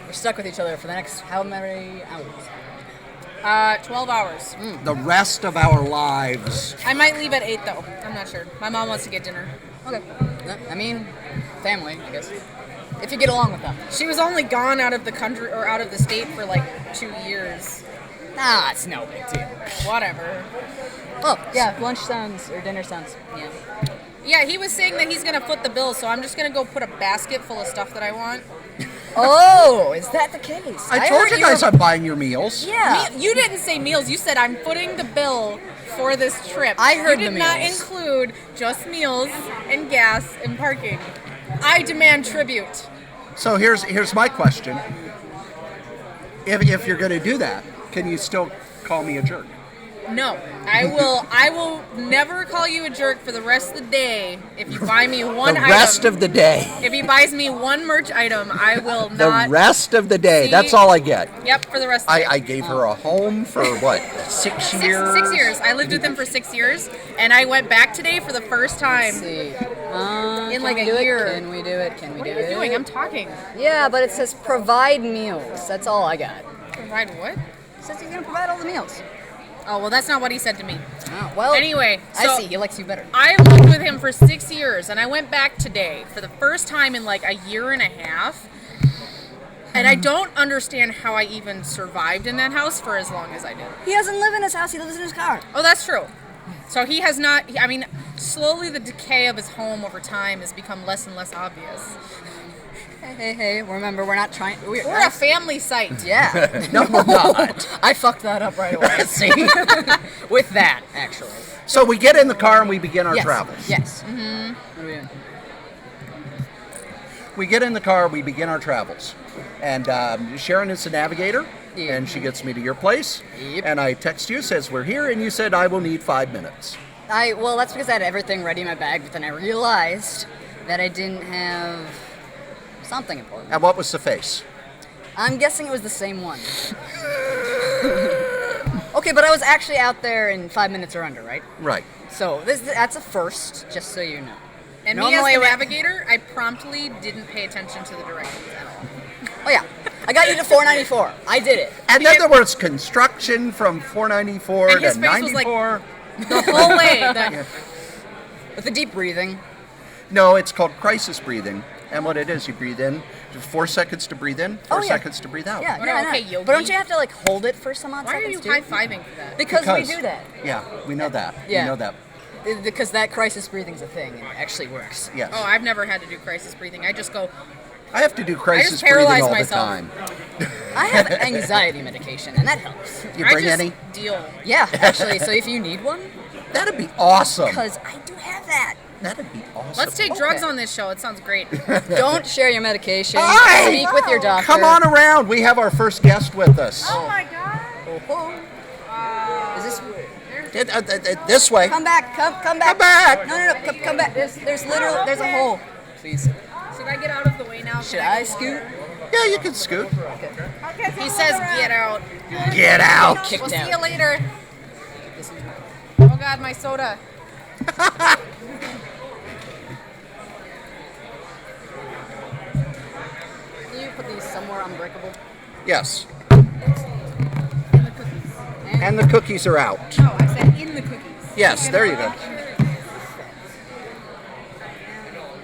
We're stuck with each other for the next how many hours? 12 hours. the rest of our lives. I might leave at 8 though. I'm not sure. My mom wants to get dinner. Okay. I mean, family, I guess. If you get along with them. She was only gone out of the country or out of the state for like 2 years. Nah, it's no big deal. Whatever. Oh, yeah, lunch sounds, or dinner sounds, yeah. Yeah, he was saying that he's gonna foot the bill, so I'm just gonna go put a basket full of stuff that I want. Oh, is that the case? I told heard you guys were- I'm buying your meals. Yeah. You didn't say meals. You said I'm footing the bill for this trip. I heard you the did not meals. include just meals and gas and parking. I demand tribute. So here's my question. If you're going to do that, can you still call me a jerk? No, I will never call you a jerk for the rest of the day if you buy me one The item. rest of the day. If he buys me one merch item, I will The not. rest of the day. See? That's all I get. Yep, for the rest of the day. I gave her a home for what? 6 years? 6 years. I lived with him for 6 years, and I went back today for the first time. Let's see. In Can like we a do it? year. Can we do it? Can we What do are you it? doing? I'm talking. Yeah, but it says provide meals. That's all I got. Provide what? It says he's gonna provide all the meals. Oh, well, that's not what he said to me. Oh, well. Anyway, I so see. He likes you better. I lived with him for 6 years, and I went back today for the first time in like a year and a half. And I don't understand how I even survived in that house for as long as I did. He doesn't live in his house. He lives in his car. Oh, that's true. So he has not, I mean, slowly the decay of his home over time has become less and less obvious. Hey, remember, we're not trying... We're a family site. Yeah. No, we're not. I fucked that up right away. See? With that, actually. So we get in the car and we begin our Yes. travels. Yes. Mm-hmm. What are we doing? We get in the car, we begin our travels. And Sharon is the navigator, Yeah. and she gets me to your place. Yep. And I text you, says we're here, and you said I will need 5 minutes. Well, that's because I had everything ready in my bag, but then I realized that I didn't have something important. And what was the face? I'm guessing it was the same one. Okay, but I was actually out there in 5 minutes or under, right? Right. So that's a first, just so you know. And Normally me as the I- navigator, I promptly didn't pay attention to the directions at all. Oh yeah, I got you to 494. I did it. And then there was construction from 494 And his to face was like- 94. The whole way. With the deep breathing. No, it's called crisis breathing. And what it is, you breathe in, 4 seconds to breathe in, 4 Oh, yeah. seconds to breathe out. Yeah, Oh, yeah, okay, no. Yogi. But don't you have to like hold it for some odd Why are seconds you too? high-fiving for that? Because we do that. Yeah, we know that. Yeah. We know that. Because that crisis breathing's a thing and it actually works. Yes. Oh, I've never had to do crisis breathing. I just go, I have to do crisis paralyze breathing all myself. the time. I have anxiety medication and that helps. You I bring just any? deal. Yeah, actually. So if you need one, That'd be awesome. because I do have that. That'd be awesome. Let's take drugs Okay. on this show. It sounds great. Don't share your medication. Hi! Speak with your doctor. Come on around. We have our first guest with us. my god. Is this? This way. Come back. Come back. Come back. No. Come back. There's literally there's a hole. Please. Should I get out of the way now? Should I scoot? Yeah, you can scoot. He says get out. Get out. Kicked We'll out. see you later. Oh god, my soda. Can you put these somewhere unbreakable? Yes. And the cookies are out. No, I said in the cookies. Yes, there you go.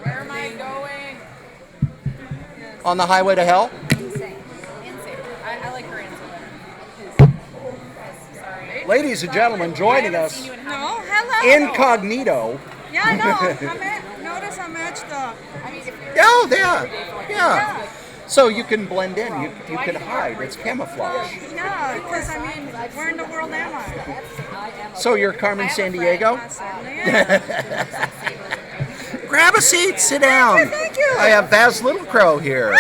Where am I going? On the highway to hell? Insane. I like her answer better. Sorry. Ladies and gentlemen, joining us Seen you in No, hello. incognito. Yeah, I know. Notice I matched the. Oh, yeah. So you can blend in. You can hide. It's camouflage. Yeah, because I mean, where in the world am I? So you're Carmen San Diego? I certainly am. Grab a seat. Sit down. Thank you. I have Baz Little Crow here.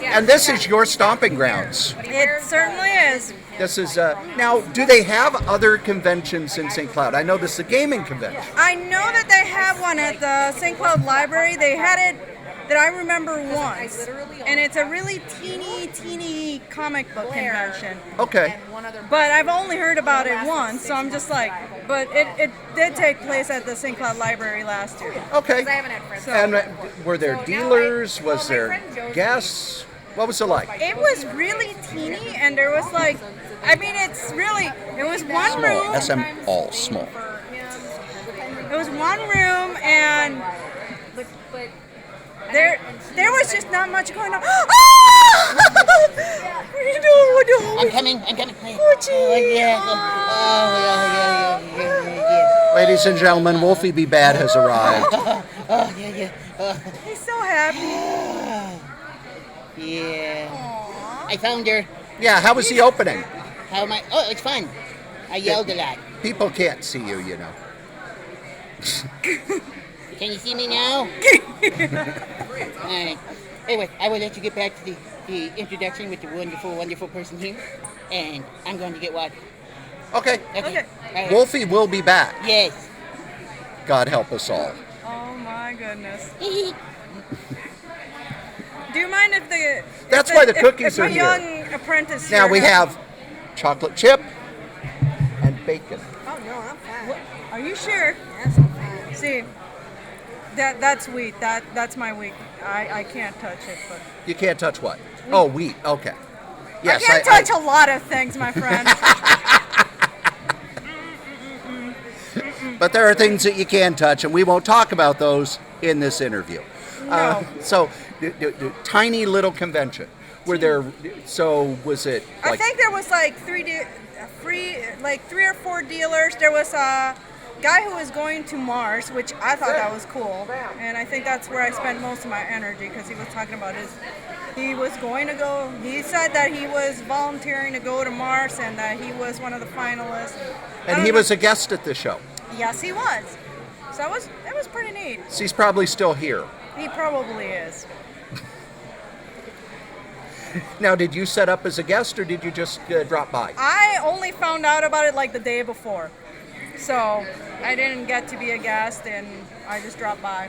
And this is your stomping grounds. It certainly is. This is now. Do they have other conventions in St. Cloud? I know this is a gaming convention. I know that they have one at the St. Cloud Library. They had it that I remember once, and it's a really teeny comic book convention. Okay. But I've only heard about it once, so I'm just like, but it did take place at the St. Cloud Library last year. Okay. I haven't had friends. So And were there dealers? Was there guests? What was it like? it was really teeny, and there was like, I mean, it's really, it was one room. SM all small. It was one room, and there was just not much going on. Ah! What are you doing? What are you doing? I'm coming. Gucci. Ladies and gentlemen, Wolfie B. Bad has arrived. He's so happy. Yeah. I found her. Yeah, how was the opening? How am I? Oh, it's fun. I yelled a lot. People can't see you, you know. Can you see me now? Alright. Anyway, I will let you get back to the introduction with the wonderful person here. And I'm going to get water. Okay. Okay. Alright. Wolfie will be back. Yes. God help us all. Oh my goodness. Do you mind if the? That's if why the cookies if my are here. young apprentice. Now here we does- have chocolate chip and bacon. Oh no, I'm fine. Are you sure? Yes, I'm fine. See, that's wheat. That's my wheat. I can't touch it, but You can't touch what? Oh, wheat. Okay. Yes, I can't touch a lot of things, my friend. But there are things that you can touch, and we won't talk about those in this interview. No. So, the tiny little convention. Were there? So was it? I think there was like three or four dealers. There was a guy who was going to Mars, which I thought that was cool, and I think that's where I spent most of my energy because he was talking about he was going to go. He said that he was volunteering to go to Mars and that he was one of the finalists. And he was a guest at the show. Yes, he was. So it was pretty neat. So he's probably still here. He probably is. Now, did you set up as a guest or did you just drop by? I only found out about it like the day before. So I didn't get to be a guest and I just dropped by.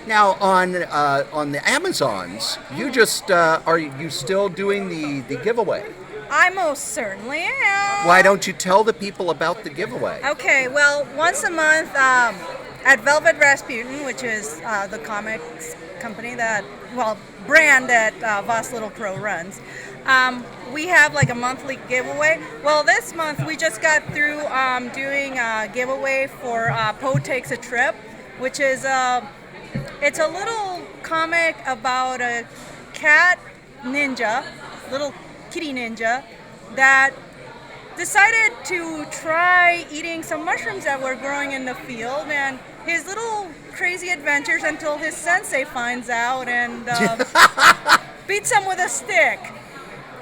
Now, on the Amazons, you just are you still doing the giveaway? I most certainly am. Why don't you tell the people about the giveaway? Okay, well, once a month at Velvet Rasputin, which is the comics company brand that Voss Little Crow runs, we have like a monthly giveaway. Well, this month we just got through doing a giveaway for Poe Takes a Trip, which is it's a little comic about a cat ninja, little kitty ninja, that decided to try eating some mushrooms that were growing in the field, and his little crazy adventures until his sensei finds out and beats him with a stick.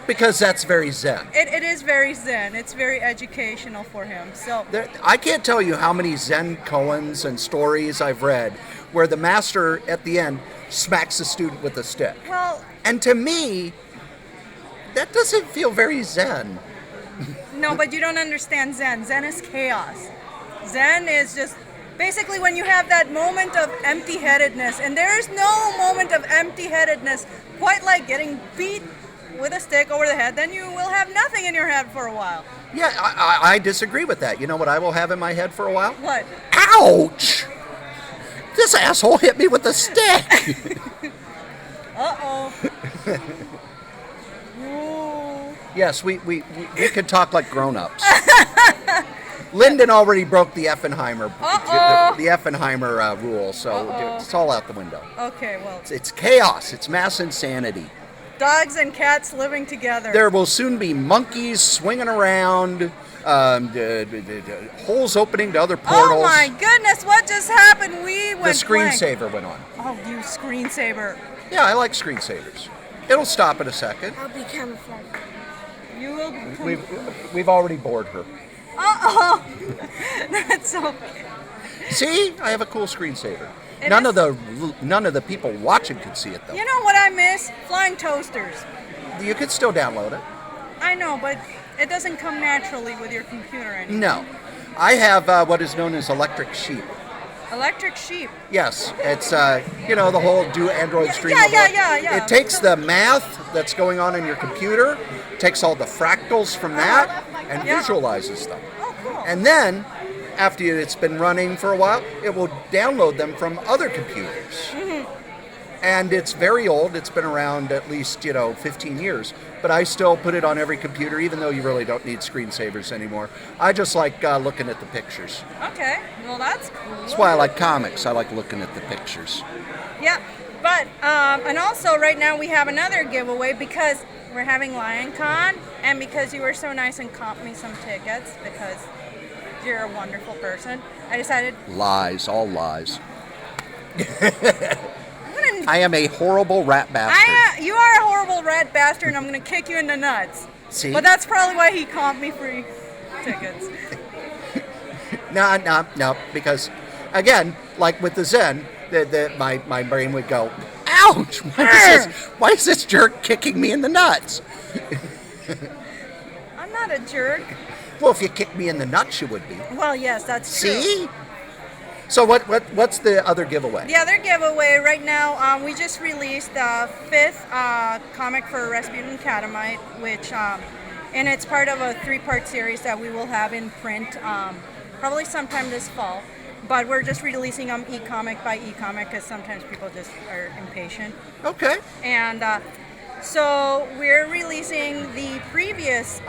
Because that's very zen. It is very zen. It's very educational for him. So I can't tell you how many Zen koans and stories I've read where the master at the end smacks the student with a stick. well, And to me, that doesn't feel very zen. no, but you don't understand Zen. Zen is chaos. Zen is just basically when you have that moment of empty-headedness, and there is no moment of empty-headedness quite like getting beat with a stick over the head. Then you will have nothing in your head for a while. Yeah, I disagree with that. You know what I will have in my head for a while? What? Ouch! This asshole hit me with a stick! Uh-oh. Ooh. Yes, we can talk like grown-ups. Lyndon already broke the Effenheimer rule, so it's all out the window. Okay, well, It's chaos. It's mass insanity. dogs and cats living together. There will soon be monkeys swinging around, holes opening to other portals. Oh my goodness, what just happened? We went The blank. screensaver went on. Oh, you screensaver. Yeah, I like screensavers. It'll stop in a second. I'll be camouflaged. You will. We've already bored her. Uh-oh. That's okay. See, I have a cool screensaver. It None is- of the people watching can see it though. You know what I miss? Flying toasters. You could still download it. I know, but it doesn't come naturally with your computer anymore. No, I have what is known as electric sheep. Electric sheep. Yes, it's the whole do Android stream. Yeah. It takes the math that's going on in your computer, takes all the fractals from that, and Yeah. visualizes them. Oh, cool. And then, after it's been running for a while, it will download them from other computers. And it's very old. It's been around at least 15 years. But I still put it on every computer, even though you really don't need screensavers anymore. I just like looking at the pictures. Okay, well that's cool. That's why I like comics. I like looking at the pictures. Yeah, but and also right now we have another giveaway because we're having LionCon, and because you were so nice and comped me some tickets because you're a wonderful person. I decided Lies, all lies. I'm gonna. I am a horrible rat bastard. You are a horrible rat bastard, and I'm gonna kick you in the nuts. See? But that's probably why he comped me free tickets. No, because, again, like with the Zen, my brain would go, ouch! Why is this jerk kicking me in the nuts? I'm not a jerk. Well, if you kick me in the nuts, you would be. Well, yes, that's true. See? So what's the other giveaway? The other giveaway right now, we just released the 5th comic for Rasputin Catamite, which, and it's part of a 3-part series that we will have in print probably sometime this fall. But we're just releasing them e-comic by e-comic because sometimes people just are impatient. Okay. And so we're releasing the previous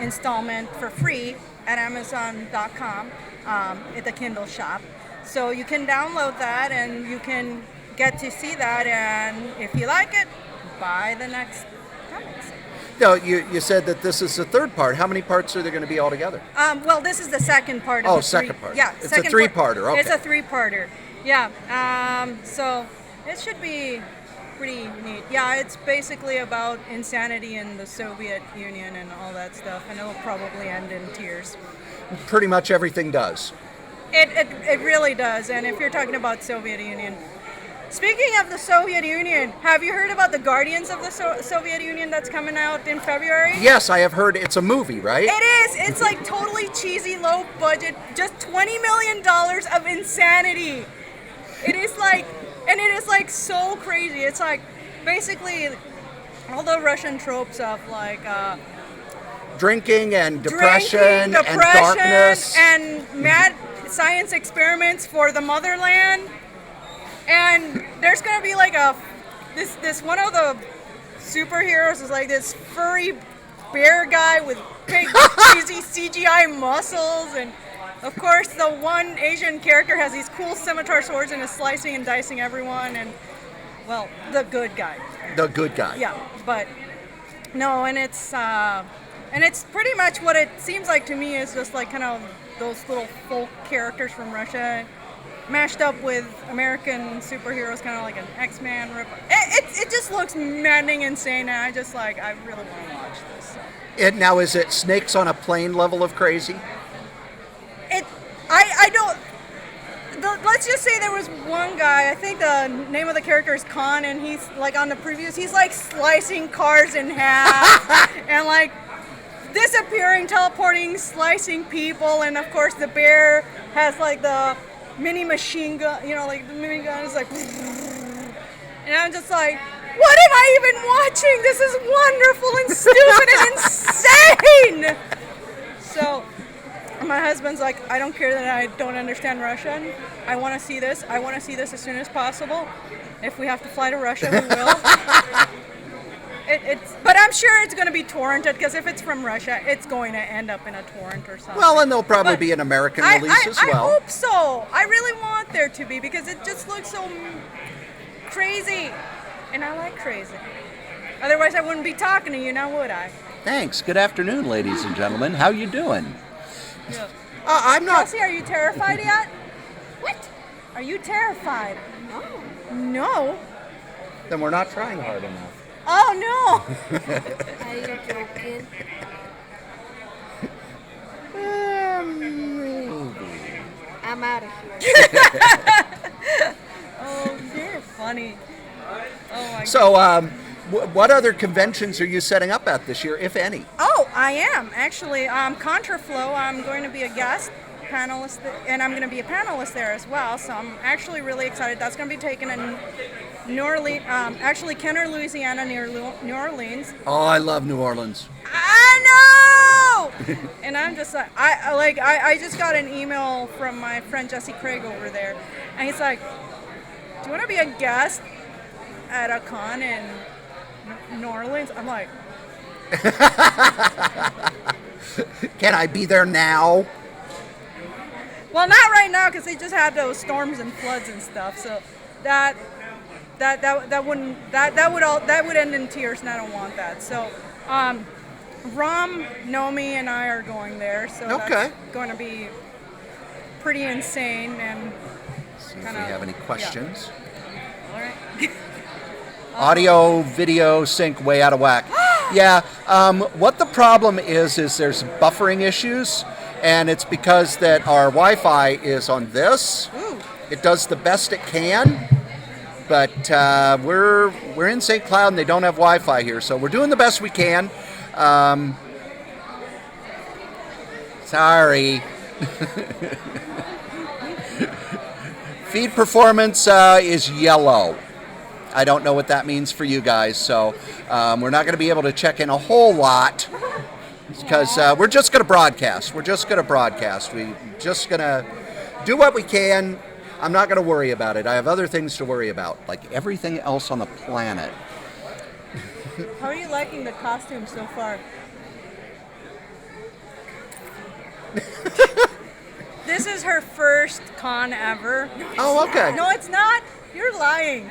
installment for free at Amazon.com at the Kindle shop. So you can download that and you can get to see that, and if you like it, buy the next comics. No, you said that this is the third part. How many parts are there going to be altogether? Well, this is the second part of Oh, the second part. Yeah, It's second a three-parter. Okay. It's a three-parter. Yeah. So it should be pretty neat. Yeah, it's basically about insanity in the Soviet Union and all that stuff, and it'll probably end in tears. Pretty much everything does. It really does. And if you're talking about Soviet Union, speaking of the Soviet Union, have you heard about the Guardians of the Soviet Union that's coming out in February? Yes, I have heard it's a movie, right? It is. It's like totally cheesy, low budget, just $20 million of insanity. It is like, and it is like so crazy. It's like basically all the Russian tropes of like Drinking and depression and darkness. and mad science experiments for the motherland. And there's gonna be like this one of the superheroes is like this furry bear guy with big cheesy CGI muscles, and of course the one Asian character has these cool scimitar swords and is slicing and dicing everyone, and well, the good guy. The good guy. Yeah, but no, and it's pretty much what it seems like to me is just like kind of those little folk characters from Russia mashed up with American superheroes, kind of like an X-Men rip. It just looks maddening, insane, and I really want to watch this. So. Now, is it snakes on a plane level of crazy? I don't. Let's just say there was one guy, I think the name of the character is Khan, and he's like on the previews, he's like slicing cars in half and like disappearing, teleporting, slicing people, and of course the bear has like the mini machine gun, like the mini gun is like, and I'm just like, what am I even watching? This is wonderful and stupid and insane. So my husband's like, I don't care that I don't understand Russian. I want to see this. I want to see this as soon as possible. If we have to fly to Russia, we will. But I'm sure it's going to be torrented, because if it's from Russia, it's going to end up in a torrent or something. Well, and there'll probably be an American release as well. I hope so. I really want there to be, because it just looks so crazy. And I like crazy. Otherwise, I wouldn't be talking to you now, would I? Thanks. Good afternoon, ladies and gentlemen. How you doing? Yeah. I'm not. Kelsey, are you terrified yet? What? Are you terrified? No. No? Then we're not trying hard enough. Oh, no. Are you joking? Maybe. I'm out of here. Oh, you're funny. Oh, my God. So, what other conventions are you setting up at this year, if any? Oh, I am. Actually, Contraflow, I'm going to be a guest panelist, and I'm going to be a panelist there as well. So I'm actually really excited. That's going to be taken in New Orleans, actually Kenner, Louisiana, near New Orleans. Oh, I love New Orleans. I know! And I'm just like, I just got an email from my friend Jesse Craig over there, and he's like, do you want to be a guest at a con in New Orleans? I'm like, can I be there now? well, not right now, because they just had those storms and floods and stuff. So that would end in tears, and I don't want that. So, Rom, Nomi, and I are going there. So that's going to be pretty insane. And See if we have any questions. Yeah. All right. Audio, video sync way out of whack. Yeah, what the problem is there's buffering issues, and it's because that our Wi-Fi is on this. Ooh. It does the best it can, but we're in St. Cloud and they don't have Wi-Fi here, so we're doing the best we can. Sorry. Feed performance is yellow. I don't know what that means for you guys, so we're not going to be able to check in a whole lot because we're just going to broadcast. We're just going to broadcast. We're just going to do what we can. I'm not going to worry about it. I have other things to worry about, like everything else on the planet. How are you liking the costume so far? This is her first con ever. Oh, okay. No, it's not. You're lying.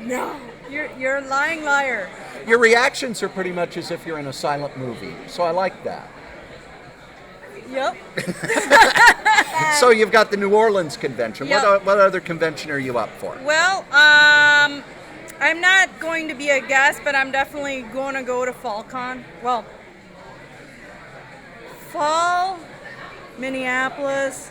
No. You're a lying liar. Your reactions are pretty much as if you're in a silent movie, so I like that. Yep. So you've got the New Orleans convention. Yep. What other convention are you up for? Well, I'm not going to be a guest, but I'm definitely going to go to FallCon. Well, Fall Minneapolis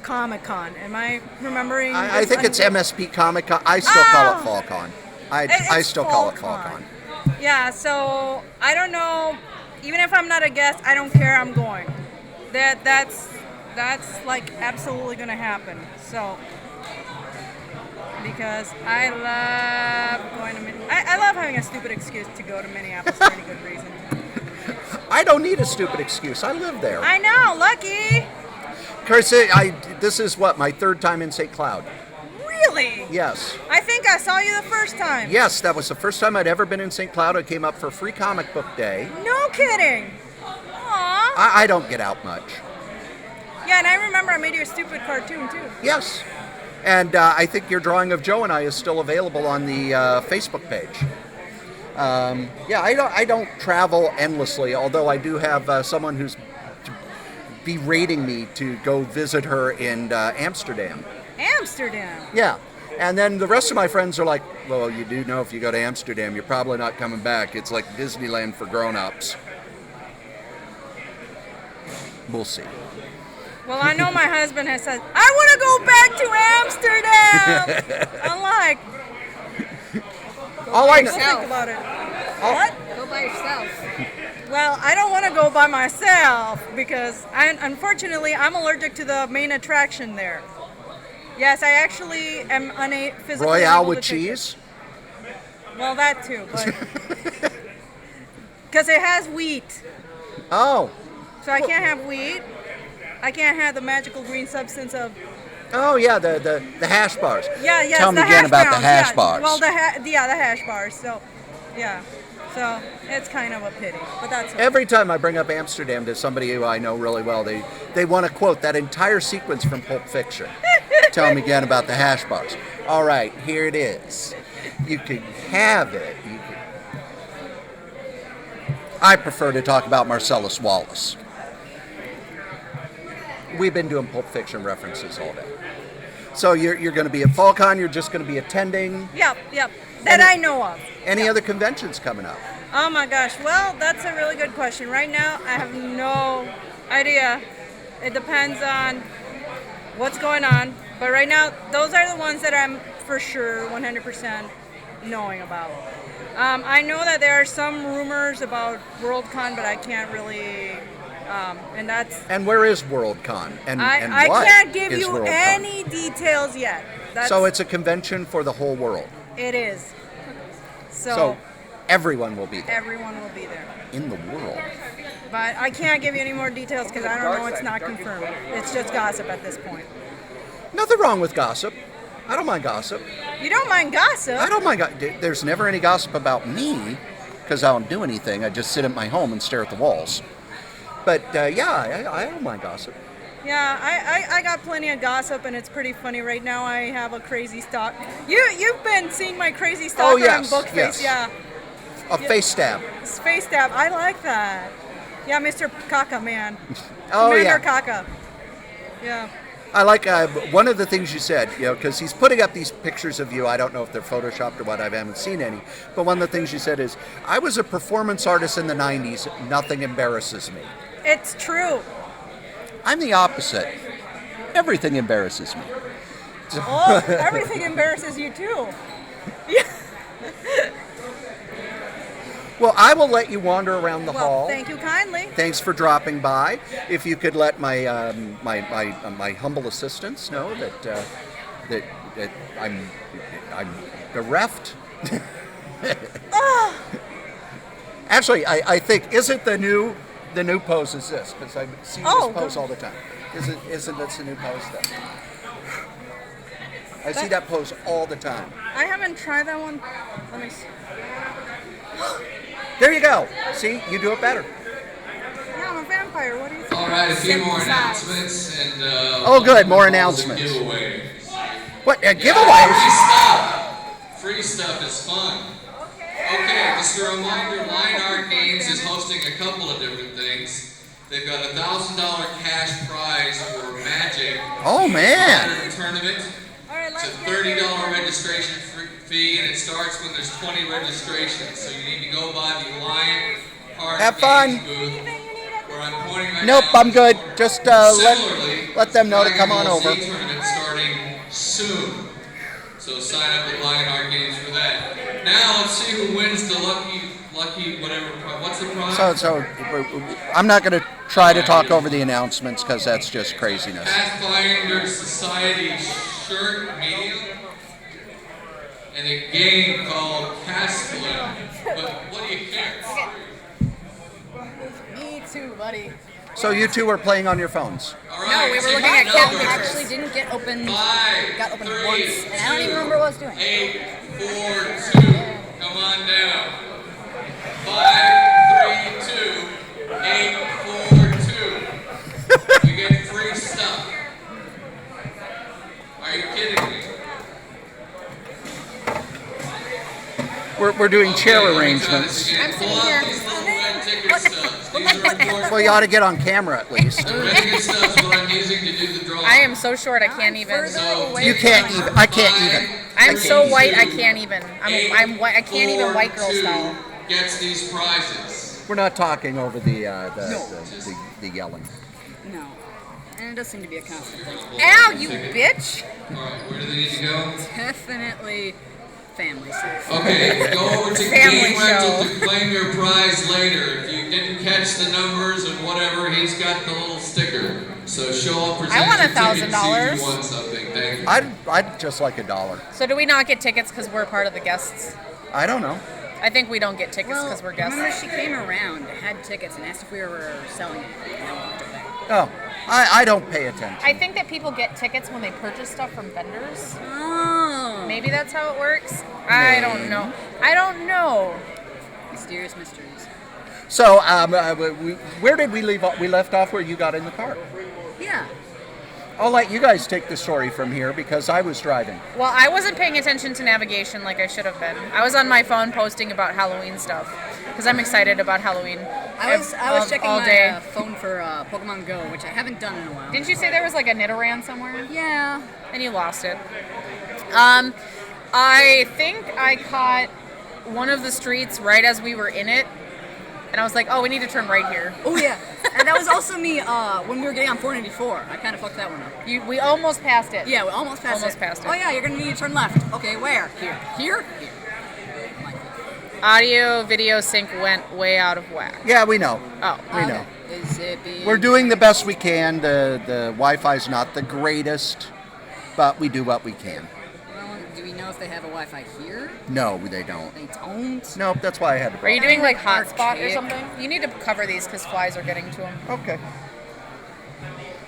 Comic-Con. Am I remembering? I think it's MSP Comic Con. I still call it FallCon. I still call it FallCon. Yeah, so I don't know. Even if I'm not a guest, I don't care. I'm going. That's like absolutely gonna happen. So because I love going to I love having a stupid excuse to go to Minneapolis for any good reason. I don't need a stupid excuse. I live there. I know, lucky. Chris, this is what, my third time in St. Cloud. Really? Yes. I think I saw you the first time. Yes, that was the first time I'd ever been in St. Cloud. I came up for Free Comic Book Day. No kidding. Aww. I don't get out much. Yeah, and I remember I made you a stupid cartoon too. Yes. And I think your drawing of Joe and I is still available on the Facebook page. Yeah, I don't travel endlessly, although I do have someone who's berating me to go visit her in Amsterdam. Amsterdam? Yeah. And then the rest of my friends are like, well, you do know if you go to Amsterdam, you're probably not coming back. It's like Disneyland for grown-ups. We'll see. Well, I know my husband has said, I want to go back to Amsterdam. I'm like, all I know. think about it. What? Go by yourself. Well, I don't want to go by myself because unfortunately I'm allergic to the main attraction there. Yes, I actually am physically Royale able with to take cheese? it. Well, that too, but because it has wheat. Oh. So I can't have wheat. I can't have the magical green substance of. Oh yeah, the hash bars. Yeah, yes. Tell me the again hash about browns, the hash yeah. bars. Well, the hash bars. So, yeah. So it's kind of a pity, but that's okay. Every time I bring up Amsterdam to somebody who I know really well, they want to quote that entire sequence from Pulp Fiction. Tell me again about the hash bars. All right, here it is. You can have it. I prefer to talk about Marcellus Wallace. We've been doing Pulp Fiction references all day. So you're going to be at FallCon. You're just going to be attending. Yep. That I know of. Any other conventions coming up? Oh my gosh. Well, that's a really good question. Right now, I have no idea. It depends on what's going on. But right now, those are the ones that I'm for sure 100% knowing about. I know that there are some rumors about Worldcon, but I can't really. And that's. And where is Worldcon? And I what can't give is you Worldcon? any details yet. So it's a convention for the whole world. It is. So everyone will be there. Everyone will be there. In the world. But I can't give you any more details because I don't know. It's not confirmed. It's just gossip at this point. Nothing wrong with gossip. I don't mind gossip. You don't mind gossip? I don't mind gossip. There's never any gossip about me because I don't do anything. I just sit at my home and stare at the walls. But yeah, I don't mind gossip. Yeah, I got plenty of gossip, and it's pretty funny. Right now, I have a crazy stalk. You've been seeing my crazy stalker yes, on Bookface, yes. yeah. A face stab. Face stab. I like that. Yeah, Mr. Kaka, man. Oh, Commander yeah. Kaka. Yeah. I like one of the things you said, because he's putting up these pictures of you. I don't know if they're photoshopped or what. I haven't seen any. But one of the things you said is, I was a performance artist in the 90s. Nothing embarrasses me. It's true. I'm the opposite. Everything embarrasses me. Oh, everything embarrasses you too. Yeah. Well, I will let you wander around the hall. Thank you kindly. Thanks for dropping by. If you could let my my humble assistants know that I'm bereft. Actually, I think isn't the new pose is this, because I see this pose all the time. Isn't this the new pose though? I see that pose all the time. I haven't tried that one. Let me see. There you go. See, you do it better. Yeah, I'm a vampire. What do you think? All right, a few more announcements and. Oh, good, more announcements. Giveaways. What giveaways? Free stuff is fun. Okay, just a reminder, Line Art Games is hosting a couple of different things. They've got a $1,000 cash prize for Magic. Oh, man. Modern tournament. It's a $30 registration fee, and it starts when there's 20 registrations. So you need to go by the Line Art Have Games fun. booth, where I'm pointing right Nope, now. I'm good. Just Similarly, let them know to come on Dragon Ball over. Z tournament starting soon. So sign up at Lion Art Games for that. Now let's see who wins the lucky whatever. What's the prize? So I'm not going to try to talk over the announcements because that's just craziness. Pathfinder Society shirt medium, and a game called Castellan. But what do you care? Me too, buddy. So you two were playing on your phones. All right, No, we were take looking the at numbers. calendars. Actually didn't get opened. 5, Got opened 3, once, and I don't even remember what I was doing. 8, 4, 2. Come on down. 5, 3, 2, 8, 4, 2. You get free stuff. Are you kidding me? We're doing chair Okay, let me try arrangements. this again. I'm sitting Pull out here. these little red ticket stubs. These are important. Well, you ought to get on camera at least. The red ticket stubs what I'm using to do the draw. I am so short I can't even. So You can't even. I can't even. I'm so white I can't even. I'm white. I can't even white girl 8, 4, 2 style. Gets these prizes. We're not talking over the yelling. No. And it does seem to be a constant thing. Ow, you bitch! All right, where do they need to go? Definitely family stuff. Okay, go over to Family Game Rental show. to claim your prize later. If you didn't catch the numbers and whatever, he's got the little sticker. So show up, present I want your ticket, see $1,000. if you won something. Thank you. I'd just like $1. So do we not get tickets because we're part of the guests? I don't know. I think we don't get tickets because we're guests. remember she came around, had tickets, and asked if we were selling it. And I walked away. Oh, I don't pay attention. I think that people get tickets when they purchase stuff from vendors. Oh. Maybe that's how it works. I don't know. I don't know. Mysterious mysteries. So, where did we leave off? We left off where you got in the car. Yeah. I'll let you guys take the story from here because I was driving. Well, I wasn't paying attention to navigation like I should have been. I was on my phone posting about Halloween stuff because I'm excited about Halloween. I was checking all my day. phone for Pokemon Go, which I haven't done in a while. Didn't you say there was like a Nidoran somewhere? Yeah. And you lost it. I think I caught one of the streets right as we were in it, and I was like, "Oh, we need to turn right here." Oh yeah. And that was also me when we were getting on 494. I kind of fucked that one up. We almost passed it. Yeah, we almost passed Almost it. passed it. Oh yeah, you're gonna need to turn left. Okay, where? Here. Here? Here. Audio video sync went way out of whack. Yeah, we know. Oh, We know. Is it being... We're doing the best we can. The Wi-Fi's not the greatest, but we do what we can. Well, do we know if they have a Wi-Fi here? No, they don't. They don't. Nope, that's why I had to. Are you doing like hotspot or Archaic. something? You need to cover these because flies are getting to them. Okay.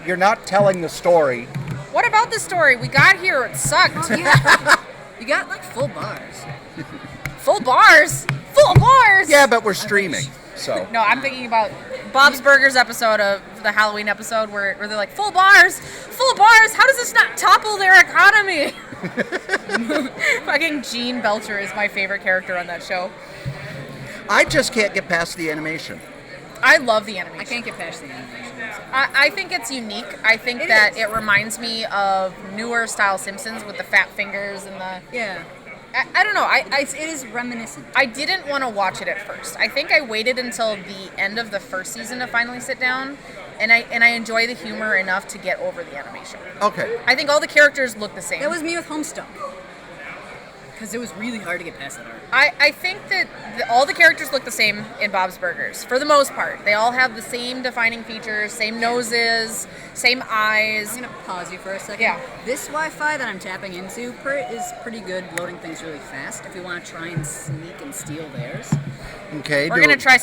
You're not telling the story. What about the story? We got here. It sucked. Yeah. You got like full bars. Full bars. Full bars. Yeah, but we're streaming, so. No, I'm thinking about Bob's Burgers episode of the Halloween episode where they're like, full bars. How does this not topple their economy? Fucking Gene Belcher is my favorite character on that show. I just can't get past the animation. I love the animation. I can't get past the animation. I think it's unique. I think that it reminds me of newer style Simpsons with the fat fingers and the. Yeah. I don't know. It is reminiscent. I didn't want to watch it at first. I think I waited until the end of the first season to finally sit down, and I enjoy the humor enough to get over the animation. Okay. I think all the characters look the same. That was me with Homestuck. Because it was really hard to get past that art. I think that all the characters look the same in Bob's Burgers, for the most part. They all have the same defining features, same noses, same eyes. I'm going to pause you for a second. Yeah. This Wi-Fi that I'm tapping into is pretty good loading things really fast if you want to try and sneak and steal theirs. Okay. We're going to try